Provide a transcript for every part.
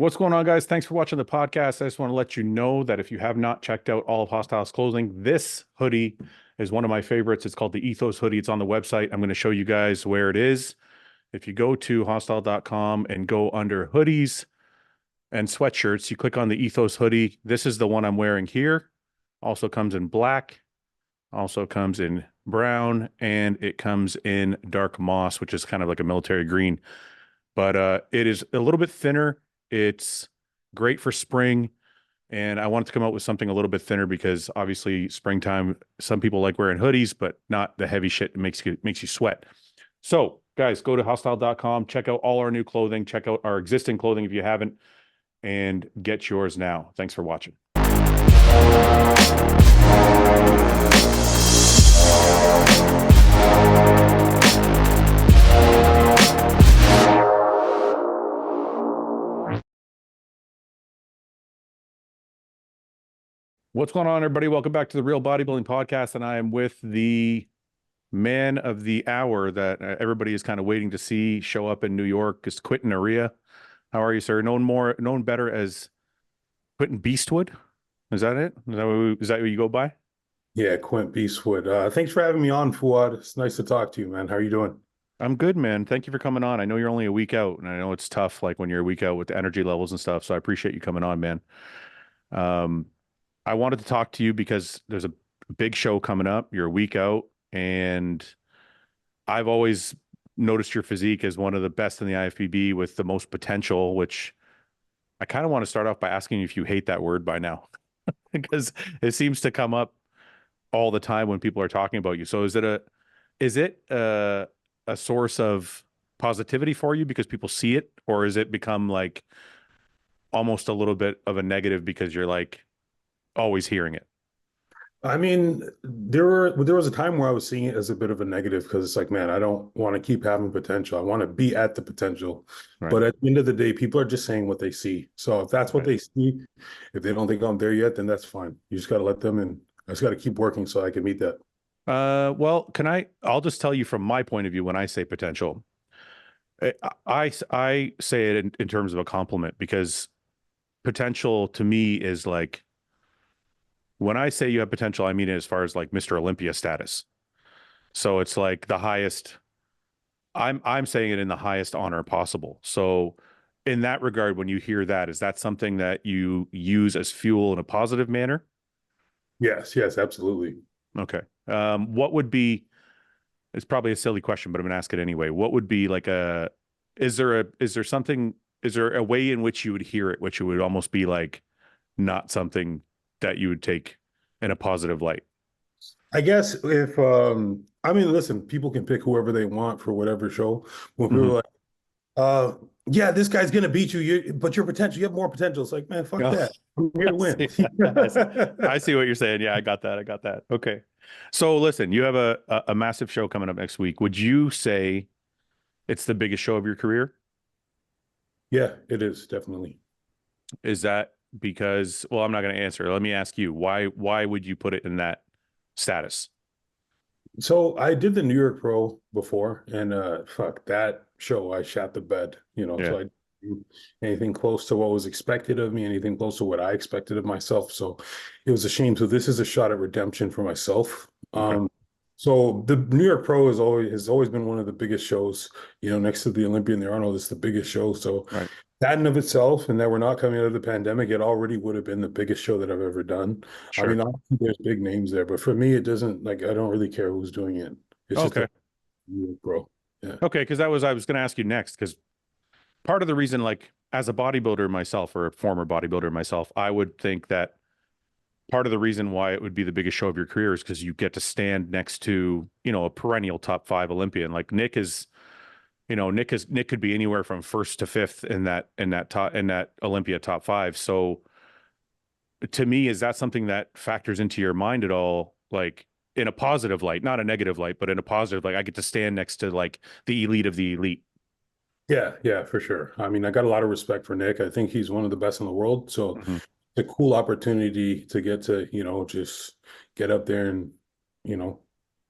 What's going on, guys? Thanks for watching the podcast. I just want to let you know that if you have not checked out all of Hostile's clothing, this hoodie is one of my favorites. It's called the Ethos hoodie. It's on the website. I'm going to show you guys where it is. If you go to hostile.com and go under hoodies and sweatshirts, you click on the Ethos hoodie. This is the one I'm wearing here. Also comes in black, also comes in brown, and it comes in dark moss, which is kind of like a military green. But it is a little bit thinner. It's great for spring, and I wanted to come out with something a little bit thinner because obviously springtime, some people like wearing hoodies, but not the heavy shit that makes you sweat. So, guys, go to hostile.com, check out all our new clothing, check out our existing clothing if you haven't, and get yours now. Thanks for watching. What's going on, everybody? Welcome back to the Real Bodybuilding Podcast, and I am with the man of the hour that everybody is kind of waiting to see show up in New York. Is Quinton Eriya. How are you, sir? Known better as Quinton Beastwood. Is that it? Is that what you go by? Yeah, Quint Beastwood. Thanks for having me on, Fouad. It's nice to talk to you, man. How are you doing? I'm good, man. Thank you for coming on. I know you're only a week out, and I know it's tough, like when you're a week out with the energy levels and stuff. So I appreciate you coming on, man. Um, I wanted to talk to you because there's a big show coming up. You're a week out, and I've always noticed your physique as one of the best in the IFBB with the most potential, which I kind of want to start off by asking you if you hate that word by now, because it seems to come up all the time when people are talking about you. So is it a source of positivity for you because people see it, or is it become like almost a little bit of a negative because you're like always hearing it? I mean, there was a time where I was seeing it as a bit of a negative because it's like, man, I don't want to keep having potential. I want to be at the potential. Right. But at the end of the day, people are just saying what they see. So if that's what Right. they see, if they don't think I'm there yet, then that's fine. You just got to let them in. I just got to keep working so I can meet that. Well, I'll just tell you from my point of view when I say potential, I say it in terms of a compliment because potential to me is like when I say you have potential, I mean it as far as like Mr. Olympia status. So it's like the highest, I'm saying it in the highest honor possible. So in that regard, when you hear that, is that something that you use as fuel in a positive manner? Yes, yes, absolutely. Okay. What would be, it's probably a silly question, but I'm gonna ask it anyway. What would be like is there a way in which you would hear it, which it would almost be like not something that you would take in a positive light? I guess if I mean, listen, people can pick whoever they want for whatever show. When people Mhm. are like, yeah, this guy's gonna beat you, but your potential, you have more potential. It's like, man, fuck Oh, that. I'm here I to win. see. I see what you're saying. Yeah, I got that. I got that. Okay. So listen, you have a massive show coming up next week. Would you say it's the biggest show of your career? Yeah, it is definitely. Is that because, well, I'm not going to answer. Let me ask you, why would you put it in that status? So I did the New York Pro before, and fuck that show, I shot the bed, Yeah. so I didn't do anything close to what was expected of me, anything close to what I expected of myself. So it was a shame. So this is a shot at redemption for myself. Okay. So the New York Pro has always been one of the biggest shows, next to the Olympia and the Arnold, it's the biggest show. So Right. that in of itself, and that we're not coming out of the pandemic, it already would have been the biggest show that I've ever done. I Sure. mean, obviously there's big names there, but for me, it doesn't like I don't really care who's doing it. It's just Okay. a bro. Yeah. Okay. Because I was going to ask you next, because part of the reason, like as a bodybuilder myself or a former bodybuilder myself, I would think that part of the reason why it would be the biggest show of your career is because you get to stand next to, a perennial top five Olympian. Like Nick is, Nick could be anywhere from first to fifth in that Olympia top five. So to me, is that something that factors into your mind at all? Like in a positive light, not a negative light, but in a positive, like I get to stand next to like the elite of the elite. Yeah, yeah, for sure. I mean, I got a lot of respect for Nick. I think he's one of the best in the world. So Mhm. it's a cool opportunity to get to, just get up there and, you know,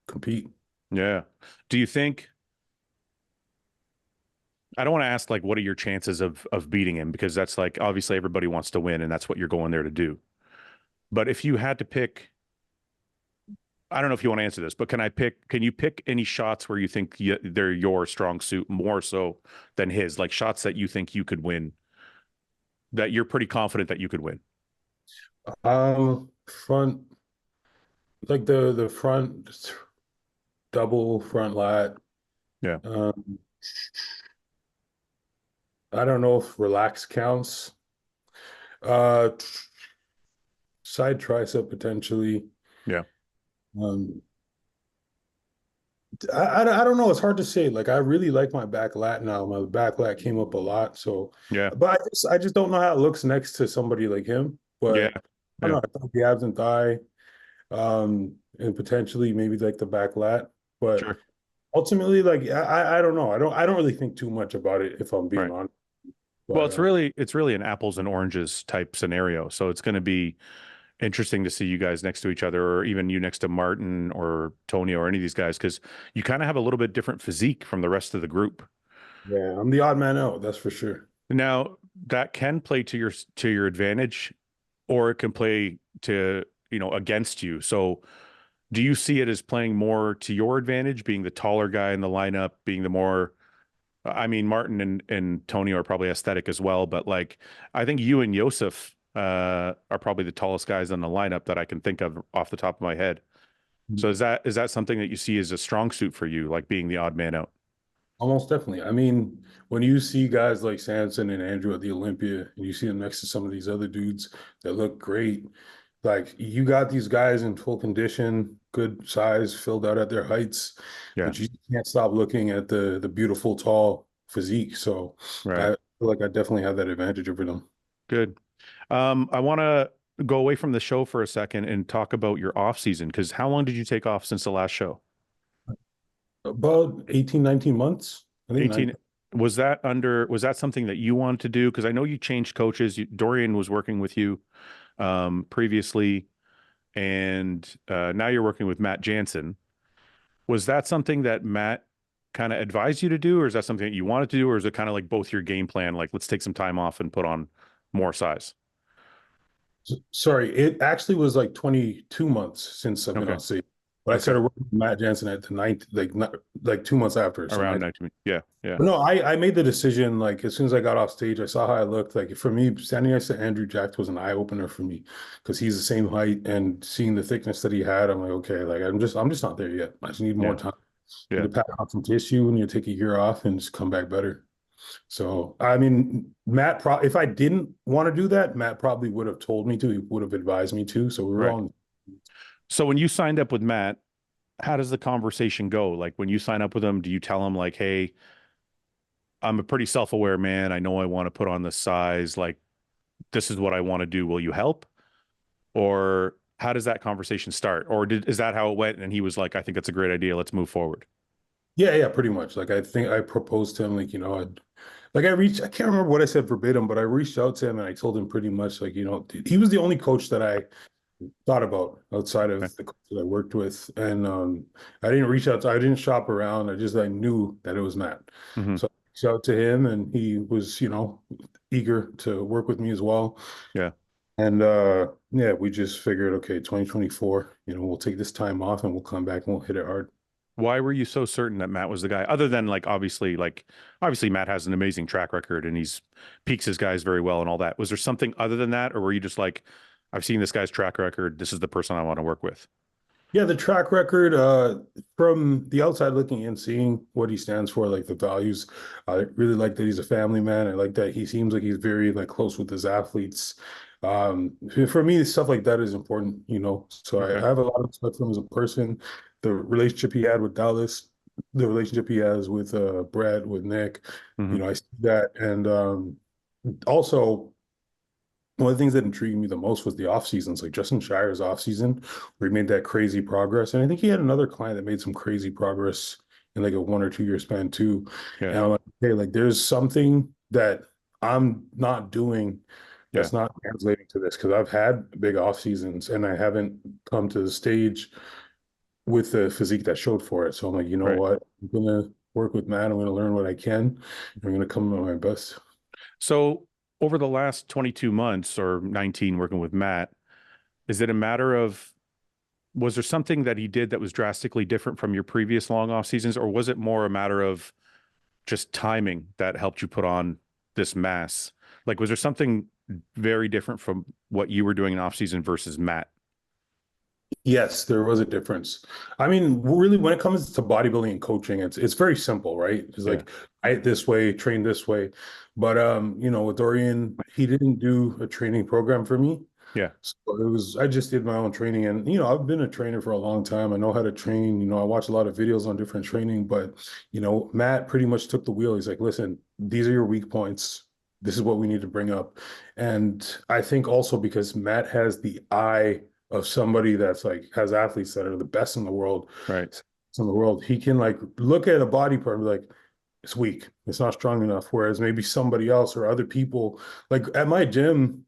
compete. Yeah. Do you think I don't want to ask like what are your chances of beating him, because that's like obviously everybody wants to win and that's what you're going there to do. But if you had to pick, I don't know if you want to answer this, but can you pick any shots where you think they're your strong suit more so than his, like shots that you think you could win, that you're pretty confident that you could win? Front, like the front double front lat. Yeah. Um, I don't know if relax counts. Uh, Side tricep potentially. Yeah. Um, I don't know. It's hard to say. Like I really like my back lat now. My back lat came up a lot. So, Yeah. but I just don't know how it looks next to somebody like him. Yeah. But I don't Yeah. know. I think the abs and thigh, and potentially maybe like the back lat. But Sure. ultimately, like I don't know. I don't really think too much about it if I'm being Right. honest. Well, But it's really an apples and oranges type scenario. So it's going to be interesting to see you guys next to each other, or even you next to Martin or Tony or any of these guys, because you kind of have a little bit different physique from the rest of the group. yeah, I'm the odd man out. That's for sure. Now, that can play to your advantage, or it can play to, against you. So do you see it as playing more to your advantage, being the taller guy in the lineup, being the more, I mean, Martin and Tony are probably aesthetic as well, but like I think you and Yosef are probably the tallest guys in the lineup that I can think of off the top of my head. So is that something that you see as a strong suit for you, like being the odd man out? Almost definitely. I mean, when you see guys like Samson and Andrew at the Olympia, and you see them next to some of these other dudes that look great, like you got these guys in full condition, good size, filled out at their heights, Yeah, but you can't stop looking at the beautiful, tall physique. So I right. feel like I definitely have that advantage over them. Good. I want to go away from the show for a second and talk about your off season, because how long did you take off since the last show? About 18, 19 months. I think 18. 19. Was that something that you wanted to do? Because I know you changed coaches. Dorian was working with you previously, and now you're working with Matt Jansen. Was that something that Matt kind of advised you to do, or is that something that you wanted to do, or is it kind of like both your game plan, like let's take some time off and put on more size? Sorry, it actually was like 22 months since I've been Okay. on stage. But I Okay. started working with Matt Jansen at the ninth, like not like 2 months after. So Around 19. Yeah. Yeah. but no, I made the decision like as soon as I got off stage, I saw how I looked. Like for me, standing next to Andrew Jack was an eye opener for me because he's the same height and seeing the thickness that he had, I'm like, okay, like I'm just not there yet. I just need more Yeah. time. Need Yeah. to pack on some tissue and you take a year off and just come back better. So I mean, if I didn't want to do that, Matt probably would have told me to. He would have advised me to. So we were Right. all So when you signed up with Matt, how does the conversation go? Like when you sign up with him, do you tell him like, "Hey, I'm a pretty self-aware man. I know I want to put on this size. Like this is what I want to do. Will you help?" Or how does that conversation start? Or is that how it went? And he was like, "I think that's a great idea. Let's move forward." yeah, pretty much. Like I think I proposed to him, like, I can't remember what I said verbatim, but I reached out to him and I told him pretty much like, he was the only coach that I thought about outside Okay. of the coach that I worked with. And I didn't shop around. I knew that it was Matt. Hmm. So I reached out to him and he was, eager to work with me as well. Yeah. And yeah, we just figured, okay, 2024, we'll take this time off and we'll come back and we'll hit it hard. Why were you so certain that Matt was the guy? Other than obviously Matt has an amazing track record and he's peaks his guys very well and all that. Was there something other than that, or were you just like, I've seen this guy's track record. This is the person I want to work with? Yeah, the track record, from the outside looking in, seeing what he stands for, like the values. I really like that he's a family man. I like that he seems like he's very like close with his athletes. For me, stuff like that is important. So I Okay. have a lot of respect for him as a person. The relationship he had with Dallas, the relationship he has with Brad, with Nick, Hmm. I see that. And also one of the things that intrigued me the most was the off seasons, like Justin Shire's off season, where he made that crazy progress. And I think he had another client that made some crazy progress in like a 1 or 2 year span too. Yeah. And I'm like, hey, like there's something that I'm not doing Yeah. that's not translating to this because I've had big off seasons and I haven't come to the stage with the physique that showed for it. So I'm like, you know Right. what? I'm gonna work with Matt. I'm going to learn what I can. I'm going to come at my best. So over the last 22 months or 19 working with Matt, is it a matter of, was there something that he did that was drastically different from your previous long off seasons, or was it more a matter of just timing that helped you put on this mass? Like, was there something very different from what you were doing in off season versus Matt? Yes, there was a difference. I mean, really, when it comes to bodybuilding and coaching, it's very simple, right? It's Yeah. like diet this way, train this way. But with Dorian, he didn't do a training program for me. Yeah. So I just did my own training. And, I've been a trainer for a long time. I know how to train. I watch a lot of videos on different training, but, Matt pretty much took the wheel. He's like, listen, these are your weak points. This is what we need to bring up. And I think also because Matt has the eye of somebody that's like has athletes that are the best in the world, Right. he can like look at a body part and be like, it's weak, it's not strong enough. Whereas maybe somebody else or other people, like at my gym,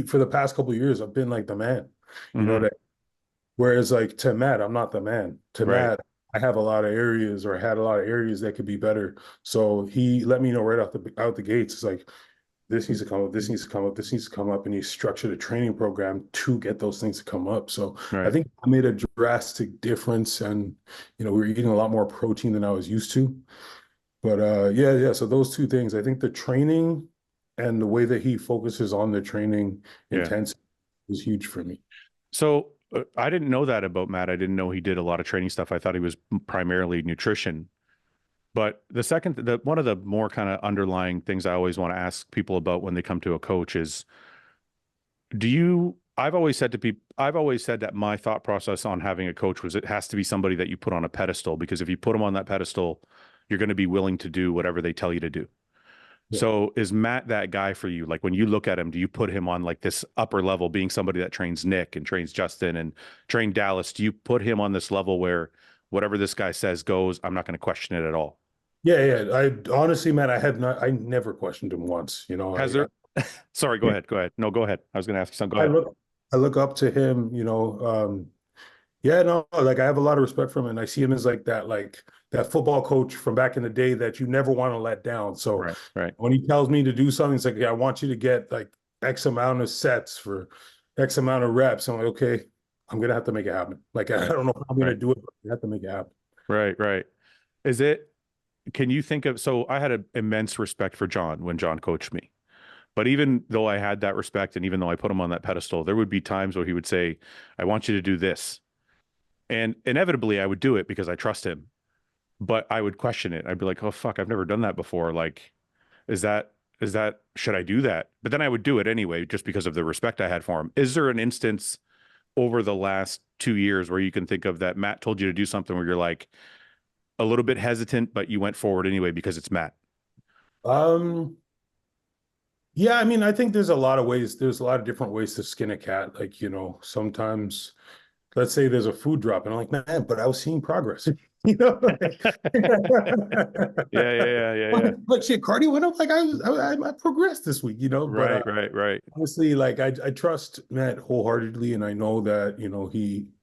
for the past couple of years, I've been like the man, you know Hmm. that. Whereas like to Matt, I'm not the man. To Right. Matt, I have a lot of areas or had a lot of areas that could be better. So he let me know right out the gates. It's like, this needs to come up, this needs to come up, this needs to come up, and he structured a training program to get those things to come up. So I Right. think I made a drastic difference, and we were eating a lot more protein than I was used to. But yeah. So those two things, I think the training and the way that he focuses on the training Yeah. intensity is huge for me. So I didn't know that about Matt. I didn't know he did a lot of training stuff. I thought he was primarily nutrition. But the one of the more kind of underlying things I always want to ask people about when they come to a coach is, I've always said to people, I've always said that my thought process on having a coach was it has to be somebody that you put on a pedestal, because if you put them on that pedestal, you're going to be willing to do whatever they tell you to do. Yeah. So is Matt that guy for you? Like when you look at him, do you put him on like this upper level, being somebody that trains Nick and trains Justin and train Dallas? Do you put him on this level where whatever this guy says goes, I'm not going to question it at all? Yeah. I honestly, man, I never questioned him once. Has there? Sorry, go ahead. Go ahead. No, go ahead. I was going to ask you something. Go I ahead. look I look up to him, yeah, no, like I have a lot of respect for him, and I see him as like that football coach from back in the day that you never want to let down. So Right. Right. when he tells me to do something, it's like, yeah, I want you to get like X amount of sets for X amount of reps. I'm like, okay, I'm gonna have to make it happen. Like I Right. don't know how I'm gonna Right. do it, but I have to make it happen. Right. Right. Is it, can you think of, so I had an immense respect for John when John coached me. But even though I had that respect and even though I put him on that pedestal, there would be times where he would say, I want you to do this. And inevitably I would do it because I trust him, but I would question it. I'd be like, oh, fuck, I've never done that before. Like, is that, should I do that? But then I would do it anyway, just because of the respect I had for him. Is there an instance over the last 2 years where you can think of that Matt told you to do something where you're like a little bit hesitant, but you went forward anyway because it's Matt? Um, yeah, I mean, I think there's a lot of ways, there's a lot of different ways to skin a cat. Like, sometimes let's say there's a food drop, and I'm like, man, but I was seeing progress. you know, like, Yeah, yeah, yeah, yeah, yeah. like shit, cardio went up. Like I progressed this week, But Right, right, right, honestly, like I trust Matt wholeheartedly, and I know that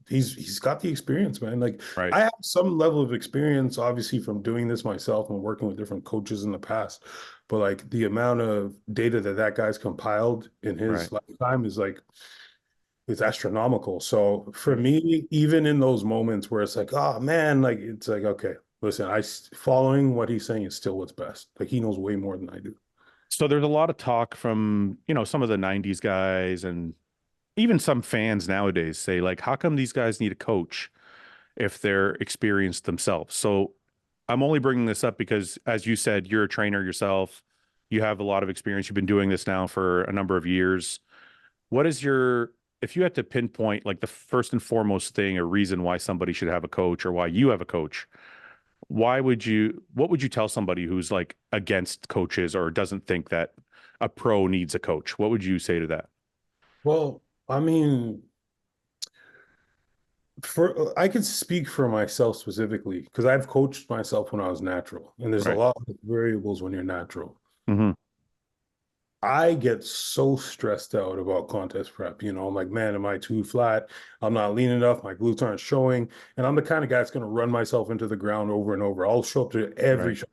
he's got the experience, man. Like right, I have some level of experience, obviously, from doing this myself and working with different coaches in the past. But like the amount of data that guy's compiled in his right, lifetime is like it's astronomical. So for right. me, even in those moments where it's like, oh man, like it's like, okay, listen, following what he's saying is still what's best. Like he knows way more than I do. So there's a lot of talk from, some of the 90s guys and even some fans nowadays say, like, how come these guys need a coach if they're experienced themselves? So I'm only bringing this up because, as you said, you're a trainer yourself. You have a lot of experience. You've been doing this now for a number of years. What is your, if you had to pinpoint like the first and foremost thing or reason why somebody should have a coach or why you have a coach, what would you tell somebody who's like against coaches or doesn't think that a pro needs a coach? What would you say to that? Well, I mean, for I can speak for myself specifically because I've coached myself when I was natural, and there's a Right. lot of variables when you're natural. Hmm. I get so stressed out about contest prep. I'm like, man, am I too flat? I'm not lean enough. My glutes aren't showing. And I'm the kind of guy that's going to run myself into the ground over and over. I'll show up to every Right. show.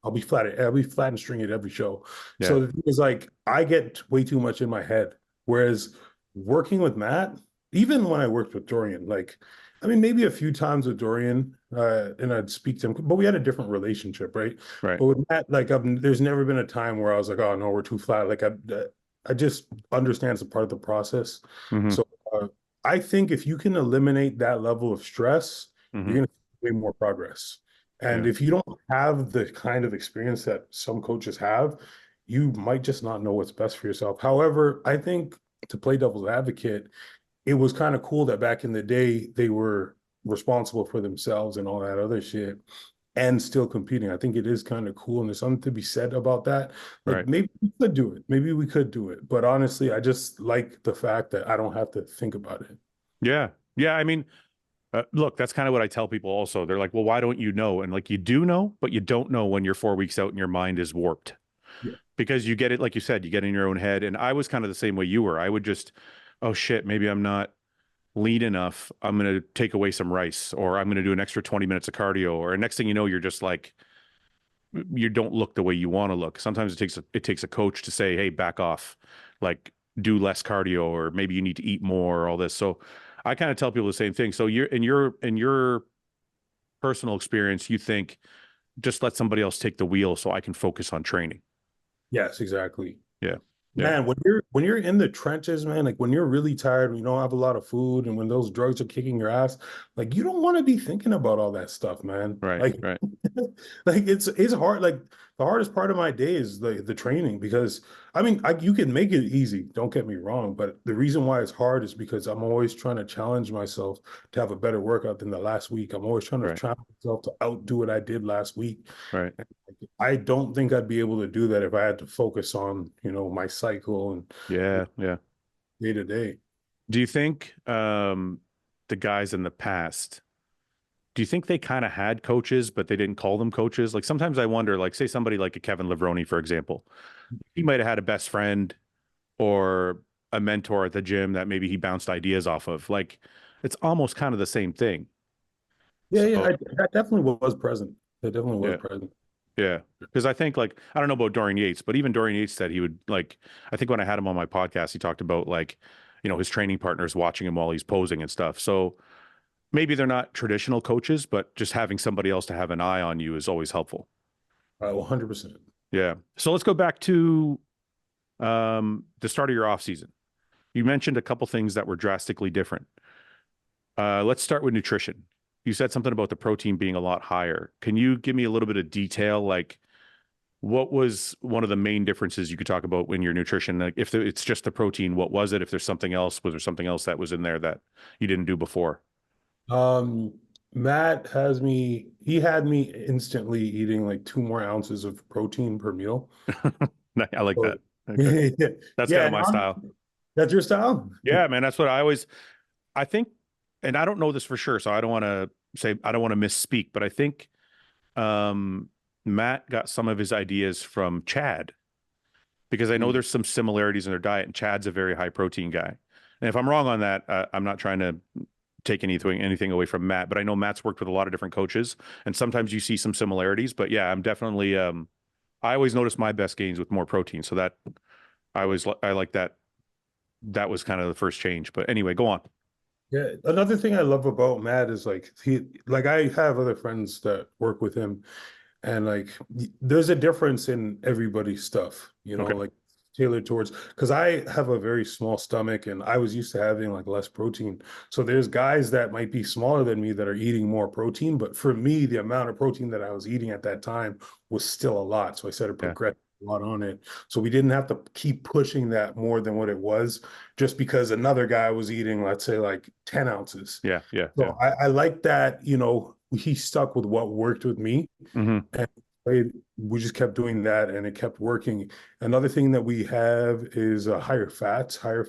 I'll be flat and string at every show. Yeah. So the thing is, like, I get way too much in my head. Whereas working with Matt, even when I worked with Dorian, like, I mean, maybe a few times with Dorian, and I'd speak to him, but we had a different relationship, right? Right. But with that, like, there's never been a time where I was like, "Oh no, we're too flat." Like, I just understand it's a part of the process. Hmm. So, I think if you can eliminate that level of stress, you're Hmm. going to see way more progress. And Yeah. if you don't have the kind of experience that some coaches have, you might just not know what's best for yourself. However, I think, to play devil's advocate, it was kind of cool that back in the day they were responsible for themselves and all that other shit and still competing. I think it is kind of cool, and there's something to be said about that. Like, Right. maybe we could do it. Maybe we could do it. But honestly, I just like the fact that I don't have to think about it. Yeah. Yeah. I mean, look, that's kind of what I tell people also. They're like, well, why don't you know? And like, you do know, but you don't know when you're 4 weeks out and your mind is warped Yeah. because you get it, like you said, you get in your own head. And I was kind of the same way you were. I would just, oh shit, maybe I'm not lean enough. I'm going to take away some rice, or I'm going to do an extra 20 minutes of cardio. Or next thing you know, you're just like, you don't look the way you want to look. Sometimes it takes a coach to say, hey, back off, like do less cardio, or maybe you need to eat more, or all this. So I kind of tell people the same thing. So you're in your personal experience, you think just let somebody else take the wheel so I can focus on training. Yes, exactly. Yeah. Yeah. Man, when you're in the trenches, man, like when you're really tired, when you don't have a lot of food, and when those drugs are kicking your ass, like you don't want to be thinking about all that stuff, man. Right. Like, Right. like it's hard. Like the hardest part of my day is the training, because I mean, you can make it easy, don't get me wrong, but the reason why it's hard is because I'm always trying to challenge myself to have a better workout than the last week. I'm always trying to Right. challenge myself to outdo what I did last week. Right. I don't think I'd be able to do that if I had to focus on, my cycle and Yeah. Yeah. day to day. Do you think the guys in the past, do you think they kind of had coaches, but they didn't call them coaches? Like sometimes I wonder, like say somebody like a Kevin Levrone, for example, he might have had a best friend or a mentor at the gym that maybe he bounced ideas off of. Like it's almost kind of the same thing. Yeah, yeah, So that definitely was present. That definitely was yeah, present. yeah. Because I think like I don't know about Dorian Yates, but even Dorian Yates said he would like. I think when I had him on my podcast, he talked about like, his training partners watching him while he's posing and stuff. So maybe they're not traditional coaches, but just having somebody else to have an eye on you is always helpful. 100%. Yeah. So let's go back to the start of your off season. You mentioned a couple things that were drastically different. Let's start with nutrition. You said something about the protein being a lot higher. Can you give me a little bit of detail? Like, what was one of the main differences you could talk about in your nutrition? Like, if it's just the protein, what was it? If there's something else, was there something else that was in there that you didn't do before? Um, he had me instantly eating like 2 more ounces of protein per meal. I like So, that. Okay. yeah, That's kind yeah, of my style. that's your style? Yeah, man. That's what I think, and I don't know this for sure, so I don't want to misspeak, but I think um, Matt got some of his ideas from Chad because I know Mm. there's some similarities in their diet, and Chad's a very high protein guy. And if I'm wrong on that, I'm not trying to take anything away from Matt, but I know Matt's worked with a lot of different coaches, and sometimes you see some similarities. But yeah, I'm definitely. I always notice my best gains with more protein, so that I like that. That was kind of the first change. But anyway, go on. Yeah, another thing I love about Matt is like I have other friends that work with him, and like there's a difference in everybody's stuff, Okay. like tailored towards, because I have a very small stomach and I was used to having like less protein. So there's guys that might be smaller than me that are eating more protein, but for me, the amount of protein that I was eating at that time was still a lot. So I started Yeah. progressing a lot on it. So we didn't have to keep pushing that more than what it was, just because another guy was eating, let's say, like 10 ounces. Yeah. Yeah. Yeah. So I like that, he stuck with what worked with me, Hmm. and we just kept doing that and it kept working. Another thing that we have is higher fats, I like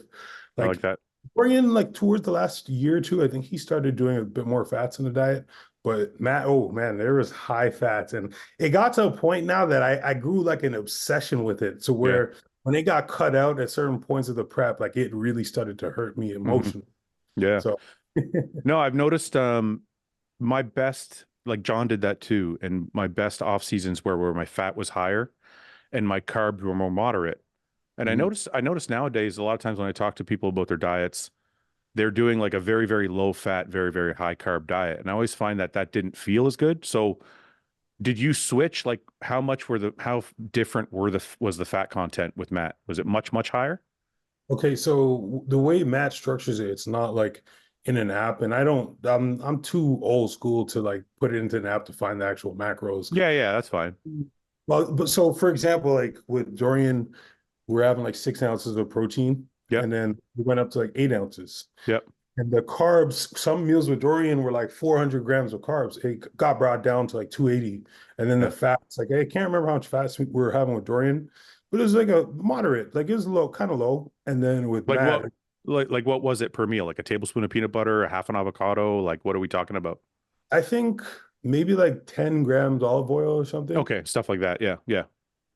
like that. Brian, like towards the last year or two, I think he started doing a bit more fats in the diet. But Matt, oh man, there was high fats. And it got to a point now that I grew like an obsession with it. So Yeah. where when it got cut out at certain points of the prep, like it really started to hurt me Hmm. emotionally. Yeah. So No, I've noticed my best, like John did that too, and my best off seasons where my fat was higher and my carbs were more moderate. And mhm. I notice nowadays a lot of times when I talk to people about their diets, they're doing like a very, very low fat, very, very high carb diet. And I always find that that didn't feel as good. So did you switch? Like how different was the fat content with Matt? Was it much, much higher? Okay, so the way Matt structures it, it's not like in an app, and I'm too old school to like put it into an app to find the actual macros. Yeah, yeah, that's fine. Well, but so for example, like with Dorian, we're having like 6 ounces of protein, Yep, and then we went up to like 8 ounces. yep, And the carbs, some meals with Dorian were like 400 grams of carbs. It got brought down to like 280. And then the yeah. fats, like I can't remember how much fats we were having with Dorian, but it was like a moderate, like it was low, kind of low. And then with Like Matt, like what was it per meal? Like a tablespoon of peanut butter, a half an avocado? Like what are we talking about? I think maybe like 10 grams olive oil or something. Okay, stuff like that. Yeah, yeah,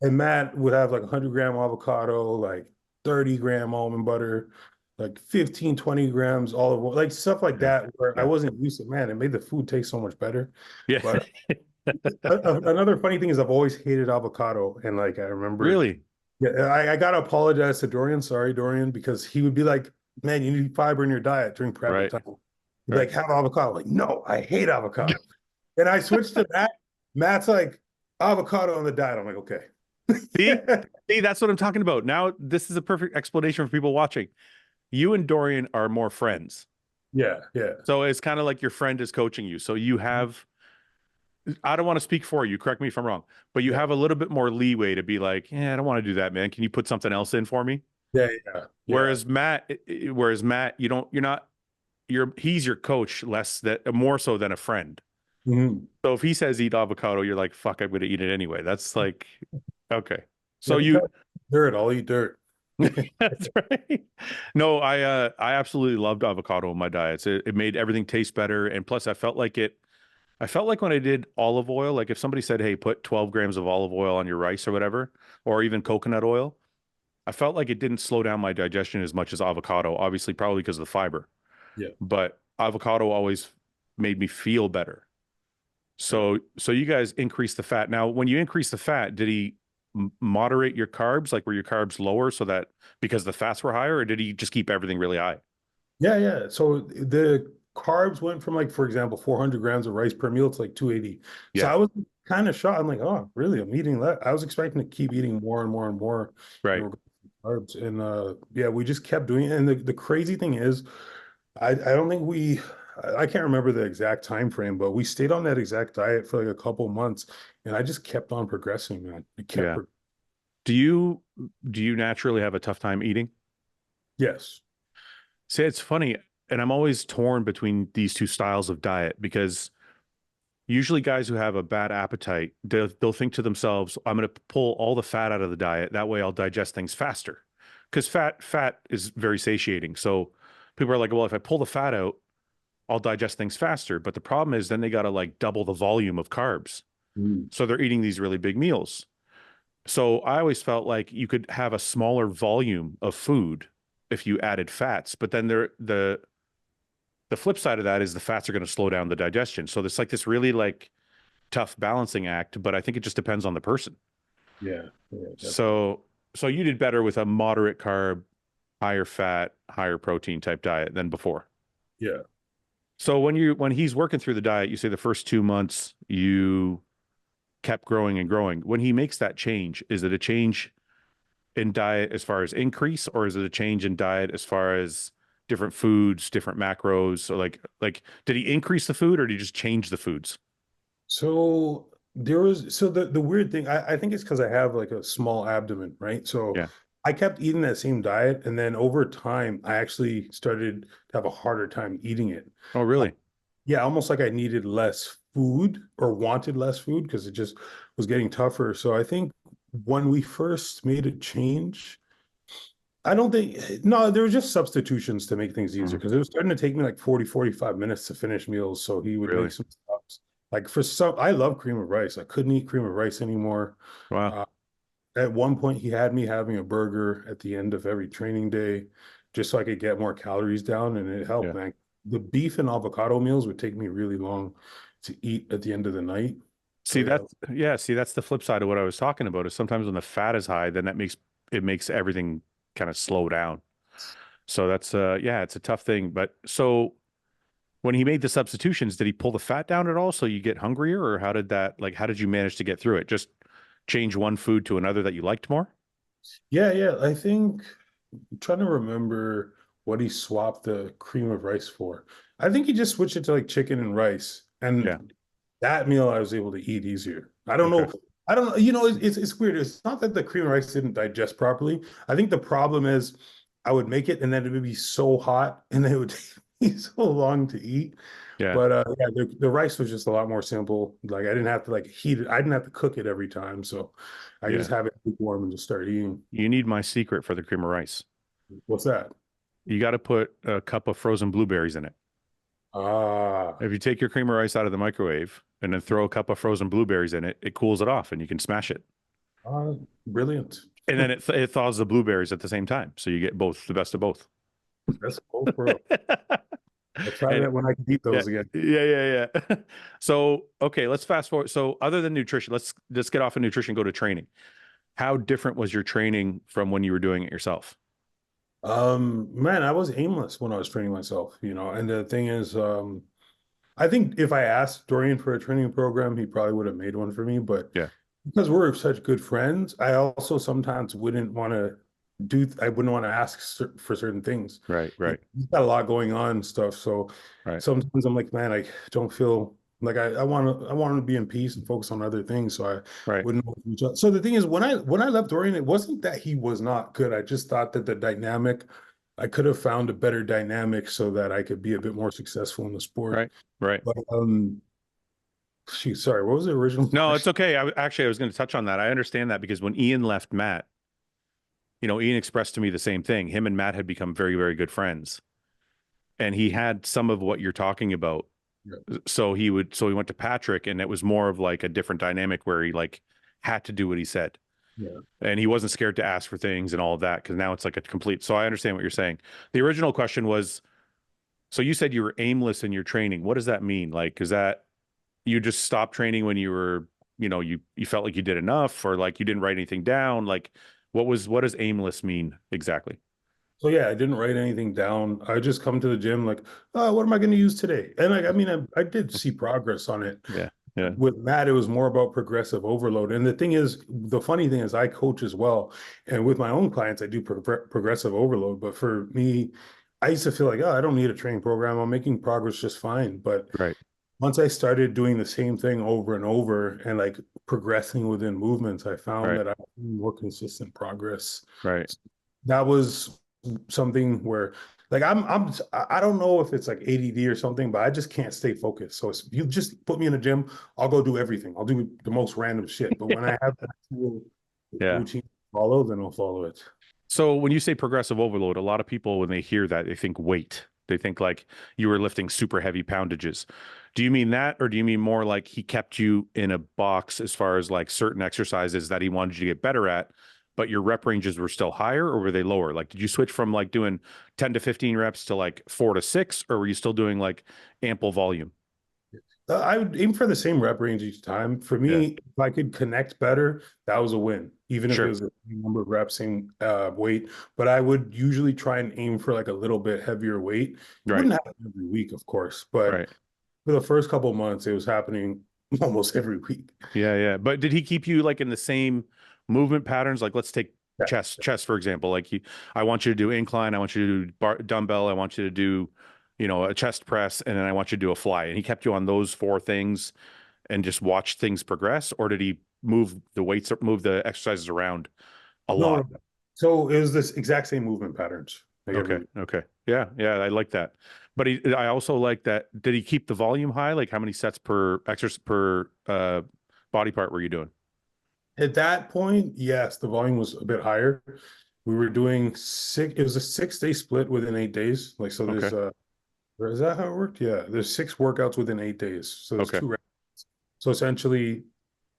And Matt would have like 100-gram avocado, like 30-gram almond butter, like 15, 20 grams olive oil, like stuff like yeah, that, where I yeah, wasn't used to, man, it made the food taste so much better. yeah. But another funny thing is I've always hated avocado. And like I remember, Really? yeah, I gotta apologize to Dorian. Sorry, Dorian, because he would be like, man, you need fiber in your diet during prep Right, time. He'd be right. like, have avocado. I'm like, no, I hate avocado. And I switched to Matt. Matt's like, avocado on the diet. I'm like, okay. See, see, that's what I'm talking about. Now, this is a perfect explanation for people watching. You and Dorian are more friends. Yeah, yeah. So it's kind of like your friend is coaching you. So you have, I don't want to speak for you, correct me if I'm wrong, but you Yeah. have a little bit more leeway to be like, yeah, I don't want to do that, man. Can you put something else in for me? Yeah, yeah, yeah. Whereas Matt, he's your coach less that more so than a friend. Mhm. So if he says eat avocado, you're like, fuck, I'm gonna eat it anyway. That's like, okay. Yeah, So he you tells me dirt, I'll eat dirt. That's right. No, I absolutely loved avocado in my diets. It made everything taste better. And plus I felt like when I did olive oil, like if somebody said, hey, put 12 grams of olive oil on your rice or whatever, or even coconut oil, I felt like it didn't slow down my digestion as much as avocado, obviously, probably because of the fiber. Yeah, But avocado always made me feel better. yeah. So you guys increase the fat. Now, when you increase the fat, did he moderate your carbs? Like were your carbs lower so that because the fats were higher, or did he just keep everything really high? Yeah, yeah. So the carbs went from like, for example, 400 grams of rice per meal to like 280. So Yeah, I was kind of shocked. I'm like, oh, really? I'm eating that. I was expecting to keep eating more and more and more in right. regards to carbs. And yeah, we just kept doing it. And the crazy thing is, I don't think I can't remember the exact time frame, but we stayed on that exact diet for like a couple months, and I just kept on progressing, man. It kept Yeah. Do you do you naturally have a tough time eating? yes. Say it's funny, and I'm always torn between these two styles of diet because usually guys who have a bad appetite, they'll think to themselves, I'm going to pull all the fat out of the diet. That way I'll digest things faster. Because fat is very satiating. So people are like, well, if I pull the fat out, I'll digest things faster. But the problem is then they got to like double the volume of carbs. Mm. So they're eating these really big meals. So I always felt like you could have a smaller volume of food if you added fats, but then the flip side of that is the fats are going to slow down the digestion. So it's like this really like tough balancing act, but I think it just depends on the person. Yeah, yeah, definitely. So you did better with a moderate carb, higher fat, higher protein type diet than before. Yeah. So when he's working through the diet, you say the first 2 months you kept growing and growing. When he makes that change, is it a change in diet as far as increase, or is it a change in diet as far as different foods, different macros? So like did he increase the food or did he just change the foods? So the weird thing, I think it's because I have like a small abdomen, right? So Yeah. I kept eating that same diet, and then over time, I actually started to have a harder time eating it. Oh, Uh, really? yeah, almost like I needed less food or wanted less food because it just was getting tougher. So I think when we first made a change, I don't think, no, there were just substitutions to make things easier Mhm. because it was starting to take me like 40, 45 minutes to finish meals. So he would make Really? some stops. Like for some, I love cream of rice. I couldn't eat cream of rice anymore. Wow. Uh, At one point, he had me having a burger at the end of every training day, just so I could get more calories down, and it helped, Yeah. man. The beef and avocado meals would take me really long to eat at the end of the night. So See yeah, that? Yeah. See, that's the flip side of what I was talking about. Is sometimes when the fat is high, then it makes everything kind of slow down. So that's yeah, it's a tough thing. But so when he made the substitutions, did he pull the fat down at all so you get hungrier, or how did that how did you manage to get through it? Just change one food to another that you liked more? yeah. I think I'm trying to remember what he swapped the cream of rice for. I think he just switched it to like chicken and rice, Yeah. and that meal I was able to eat easier. I don't Okay. know. I don't know. You know, it's weird. It's not that the cream of rice didn't digest properly. I think the problem is I would make it and then it would be so hot and it would take me so long to eat. Yeah. But yeah, the rice was just a lot more simple. Like I didn't have to like heat it. I didn't have to cook it every time. So I could Yeah. just have it warm and just start eating. You need my secret for the cream of rice. What's that? You got to put a cup of frozen blueberries in it. Ah, If you take your cream of rice out of the microwave and then throw a cup of frozen blueberries in it, it cools it off and you can smash it. ah, brilliant. And then it thaws the blueberries at the same time. So you get both, the best of both. That's cool, bro. I'll try And that when I can eat yeah, those again. yeah. So, okay, let's fast forward. So, other than nutrition, let's get off of nutrition, go to training. How different was your training from when you were doing it yourself? Man, I was aimless when I was training myself, you know. And the thing is, I think if I asked Dorian for a training program, he probably would have made one for me. But Yeah, because we're such good friends, I also sometimes wouldn't want to I wouldn't want to ask for certain things. right, right, He's got a lot going on and stuff. So right, sometimes I'm like, man, I don't feel like I want to be in peace and focus on other things. So I right, wouldn't know reach out. So the thing is, when I left Dorian, it wasn't that he was not good. I just thought that the dynamic, I could have found a better dynamic so that I could be a bit more successful in the sport. right, right. But shoot, sorry, what was the original No, it's question? okay. I was going to touch on that. I understand that because when Ian left Matt, Ian expressed to me the same thing. Him and Matt had become very, very good friends, and he had some of what you're talking about. Yeah, So he went to Patrick, and it was more of like a different dynamic where he like had to do what he said, yeah. and he wasn't scared to ask for things and all of that because now it's like a complete. So I understand what you're saying. The original question was, so you said you were aimless in your training. What does that mean? Like, is that you just stopped training when you were, you felt like you did enough, or like you didn't write anything down? Like, what does aimless mean exactly? So yeah, I didn't write anything down. I just come to the gym like, oh, what am I going to use today? And like, I mean, I did see progress on it. Yeah, yeah, With Matt, it was more about progressive overload. And the thing is, the funny thing is, I coach as well, and with my own clients, I do progressive overload. But for me, I used to feel like, oh, I don't need a training program. I'm making progress just fine. But right, once I started doing the same thing over and over and like progressing within movements, I found right, that I had more consistent progress. right, That was something where like I don't know if it's like ADD or something, but I just can't stay focused. So if you just put me in a gym, I'll go do everything. I'll do the most random shit. But when I have that actual yeah. routine to follow, then I'll follow it. So when you say progressive overload, a lot of people, when they hear that, they think weight. They think like you were lifting super heavy poundages. Do you mean that, or do you mean more like he kept you in a box as far as like certain exercises that he wanted you to get better at, but your rep ranges were still higher, or were they lower? Like, did you switch from like doing 10 to 15 reps to like 4 to 6, or were you still doing like ample volume? I would aim for the same rep range each time. For Yeah, me, if I could connect better, that was a win, even if it sure. was the same number of reps, same weight. But I would usually try and aim for like a little bit heavier weight. It Right, wouldn't happen every week, of course, but right. for the first couple of months, it was happening almost every week. Yeah, yeah. But did he keep you like in the same movement patterns? Like, let's take Yeah. chest for example. Like, I want you to do incline, I want you to do dumbbell, I want you to do, a chest press, and then I want you to do a fly. And he kept you on those four things and just watch things progress, or did he move the exercises around a No, lot? no. So it was this exact same movement patterns like every Okay, week. okay, yeah, yeah. I like that. But I also like that. Did he keep the volume high? Like, how many sets per exercise per body part were you doing? At that point, yes, the volume was a bit higher. We were doing it was a 6 day split within 8 days. Like, so Okay, there's is that how it worked? Yeah, there's 6 workouts within 8 days. So there's okay, 2 reps. So essentially,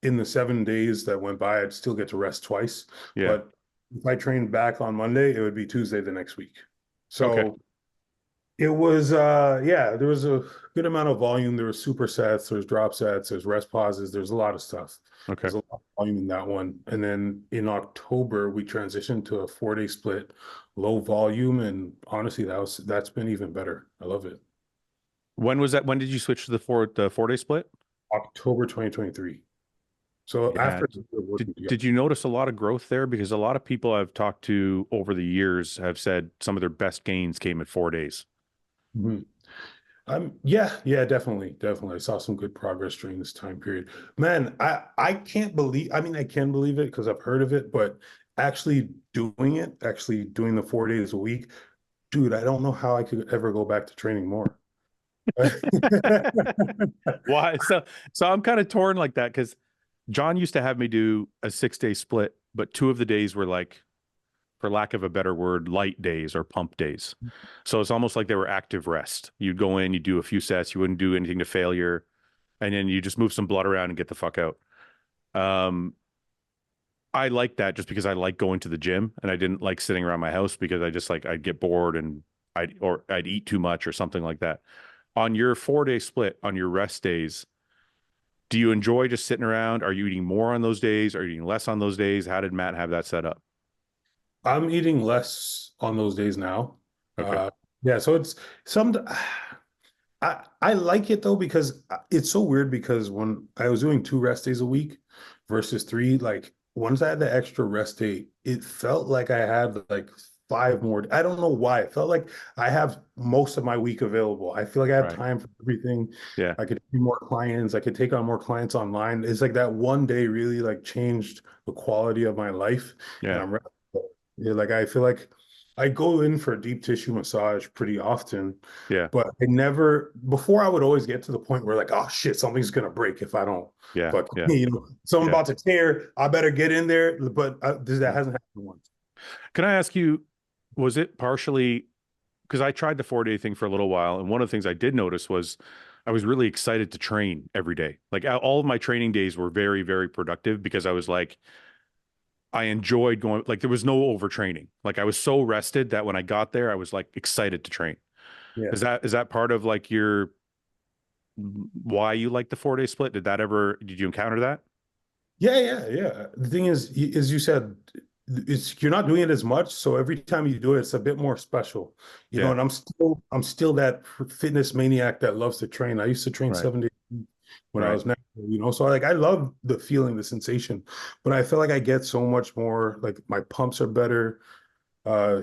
in the 7 days that went by, I'd still get to rest twice. Yeah. But if I trained back on Monday, it would be Tuesday the next week. Okay. So it was yeah, there was a good amount of volume. There was supersets, there's drop sets, there's rest pauses, there's a lot of stuff. Okay. There's a lot of volume in that one. And then in October, we transitioned to a 4-day split, low volume. And honestly, that's been even better. I love it. When was that? When did you switch to the 4 day split? October 2023. So Yeah. after working together. Did you notice a lot of growth there? Because a lot of people I've talked to over the years have said some of their best gains came in 4 days. Mhm. Yeah, yeah, definitely. I saw some good progress during this time period. Man, I can't believe, I mean, I can believe it because I've heard of it, but actually doing the 4 days a week, dude, I don't know how I could ever go back to training more. Why? So I'm kind of torn like that because John used to have me do a 6 day split, but 2 of the days were like, for lack of a better word, light days or pump days. So it's almost like they were active rest. You'd go in, you'd do a few sets, you wouldn't do anything to failure, and then you just move some blood around and get the fuck out. Um, I like that just because I like going to the gym and I didn't like sitting around my house because I just like I'd get bored and I'd eat too much or something like that. On your 4 day split, on your rest days, do you enjoy just sitting around? Are you eating more on those days? Are you eating less on those days? How did Matt have that set up? I'm eating less on those days now. Okay. Yeah, so it's some I like it though because it's so weird because when I was doing 2 rest days a week versus 3, like once I had the extra rest day, it felt like I had like 5 more. I don't know why. It felt like I have most of my week available. I feel like I have Right. time for everything. Yeah. I could see more clients. I could take on more clients online. It's like that one day really like changed the quality of my life. And Yeah. yeah, like I feel like I go in for a deep tissue massage pretty often, Yeah. but I never before I would always get to the point where like, oh shit, something's gonna break if I don't. Yeah. But Yeah. so I'm Yeah. about to tear. I better get in there. But that Yeah. hasn't happened once. Can I ask you, was it partially because I tried the 4 day thing for a little while, and one of the things I did notice was I was really excited to train every day. Like all of my training days were very, very productive because I was like, I enjoyed going, like there was no overtraining. Like I was so rested that when I got there, I was like excited to train. Yeah. Is that part of like your why you like the 4 day split? Did you encounter that? Yeah. The thing is, as you said, you're not doing it as much, so every time you do it, it's a bit more special, Yeah. And I'm still that fitness maniac that loves to train. I used to train Right. 7 days when I Right. was next, So like I love the feeling, the sensation, but I feel like I get so much more. Like my pumps are better. Uh,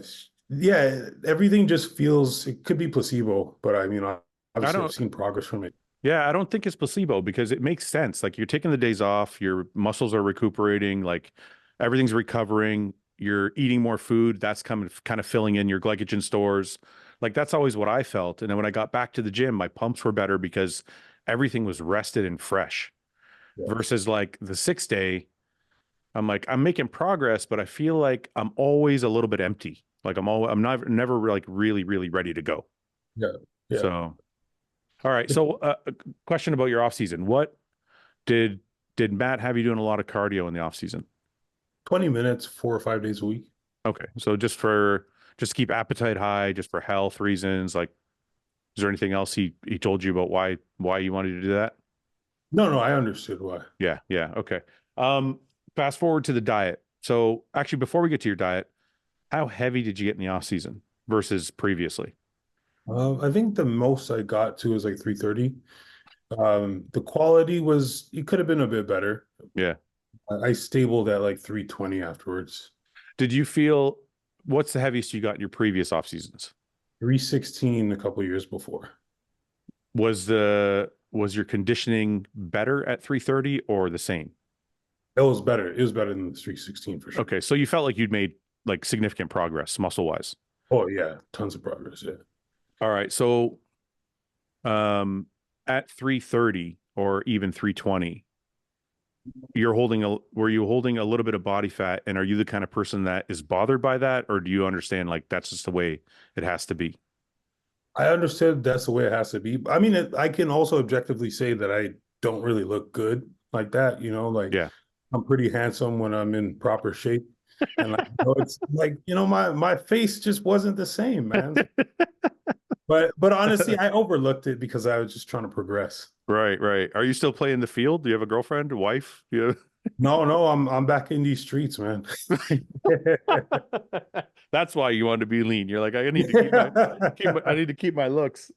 yeah, everything just feels. It could be placebo, but I mean, I obviously, I've don't, seen progress from it. yeah, I don't think it's placebo because it makes sense. Like you're taking the days off, your muscles are recuperating, like everything's recovering, you're eating more food, that's coming kind of filling in your glycogen stores. Like that's always what I felt. And then when I got back to the gym, my pumps were better because everything was rested and fresh Yeah, versus like the 6 day, I'm like, I'm making progress, but I feel like I'm always a little bit empty. Like I'm not never like really, really ready to go. yeah, yeah. So, all right. So, a question about your off season. What did did Matt have you doing a lot of cardio in the off season? 20 minutes, 4 or 5 days a week. Okay. So just to keep appetite high, just for health reasons, like is there anything else he told you about why you wanted to do that? No, I understood why. Yeah, yeah. Okay. Um, Fast forward to the diet. So actually before we get to your diet, how heavy did you get in the off season versus previously? I think the most I got to was like 330. The quality it could have been a bit better. Yeah. I stabled at like 320 afterwards. Did you feel what's the heaviest you got in your previous off seasons? 316 a couple years before. Was your conditioning better at 330 or the same? It was better. It was better than the 316 for sure. Okay, so you felt like you'd made like significant progress muscle wise. Oh yeah, tons of progress. Yeah. All right, so um at 330 or even 320, were you holding a little bit of body fat, and are you the kind of person that is bothered by that, or do you understand like that's just the way it has to be? I understood that's the way it has to be. I mean, I can also objectively say that I don't really look good. like that, like Yeah. I'm pretty handsome when I'm in proper shape. And like, it's like, my face just wasn't the same, man. But honestly, I overlooked it because I was just trying to progress. Right, right. Are you still playing the field? Do you have a girlfriend, a wife? Yeah. No, no, I'm back in these streets, man. That's why you want to be lean. You're like, I need to keep my I need to keep my looks.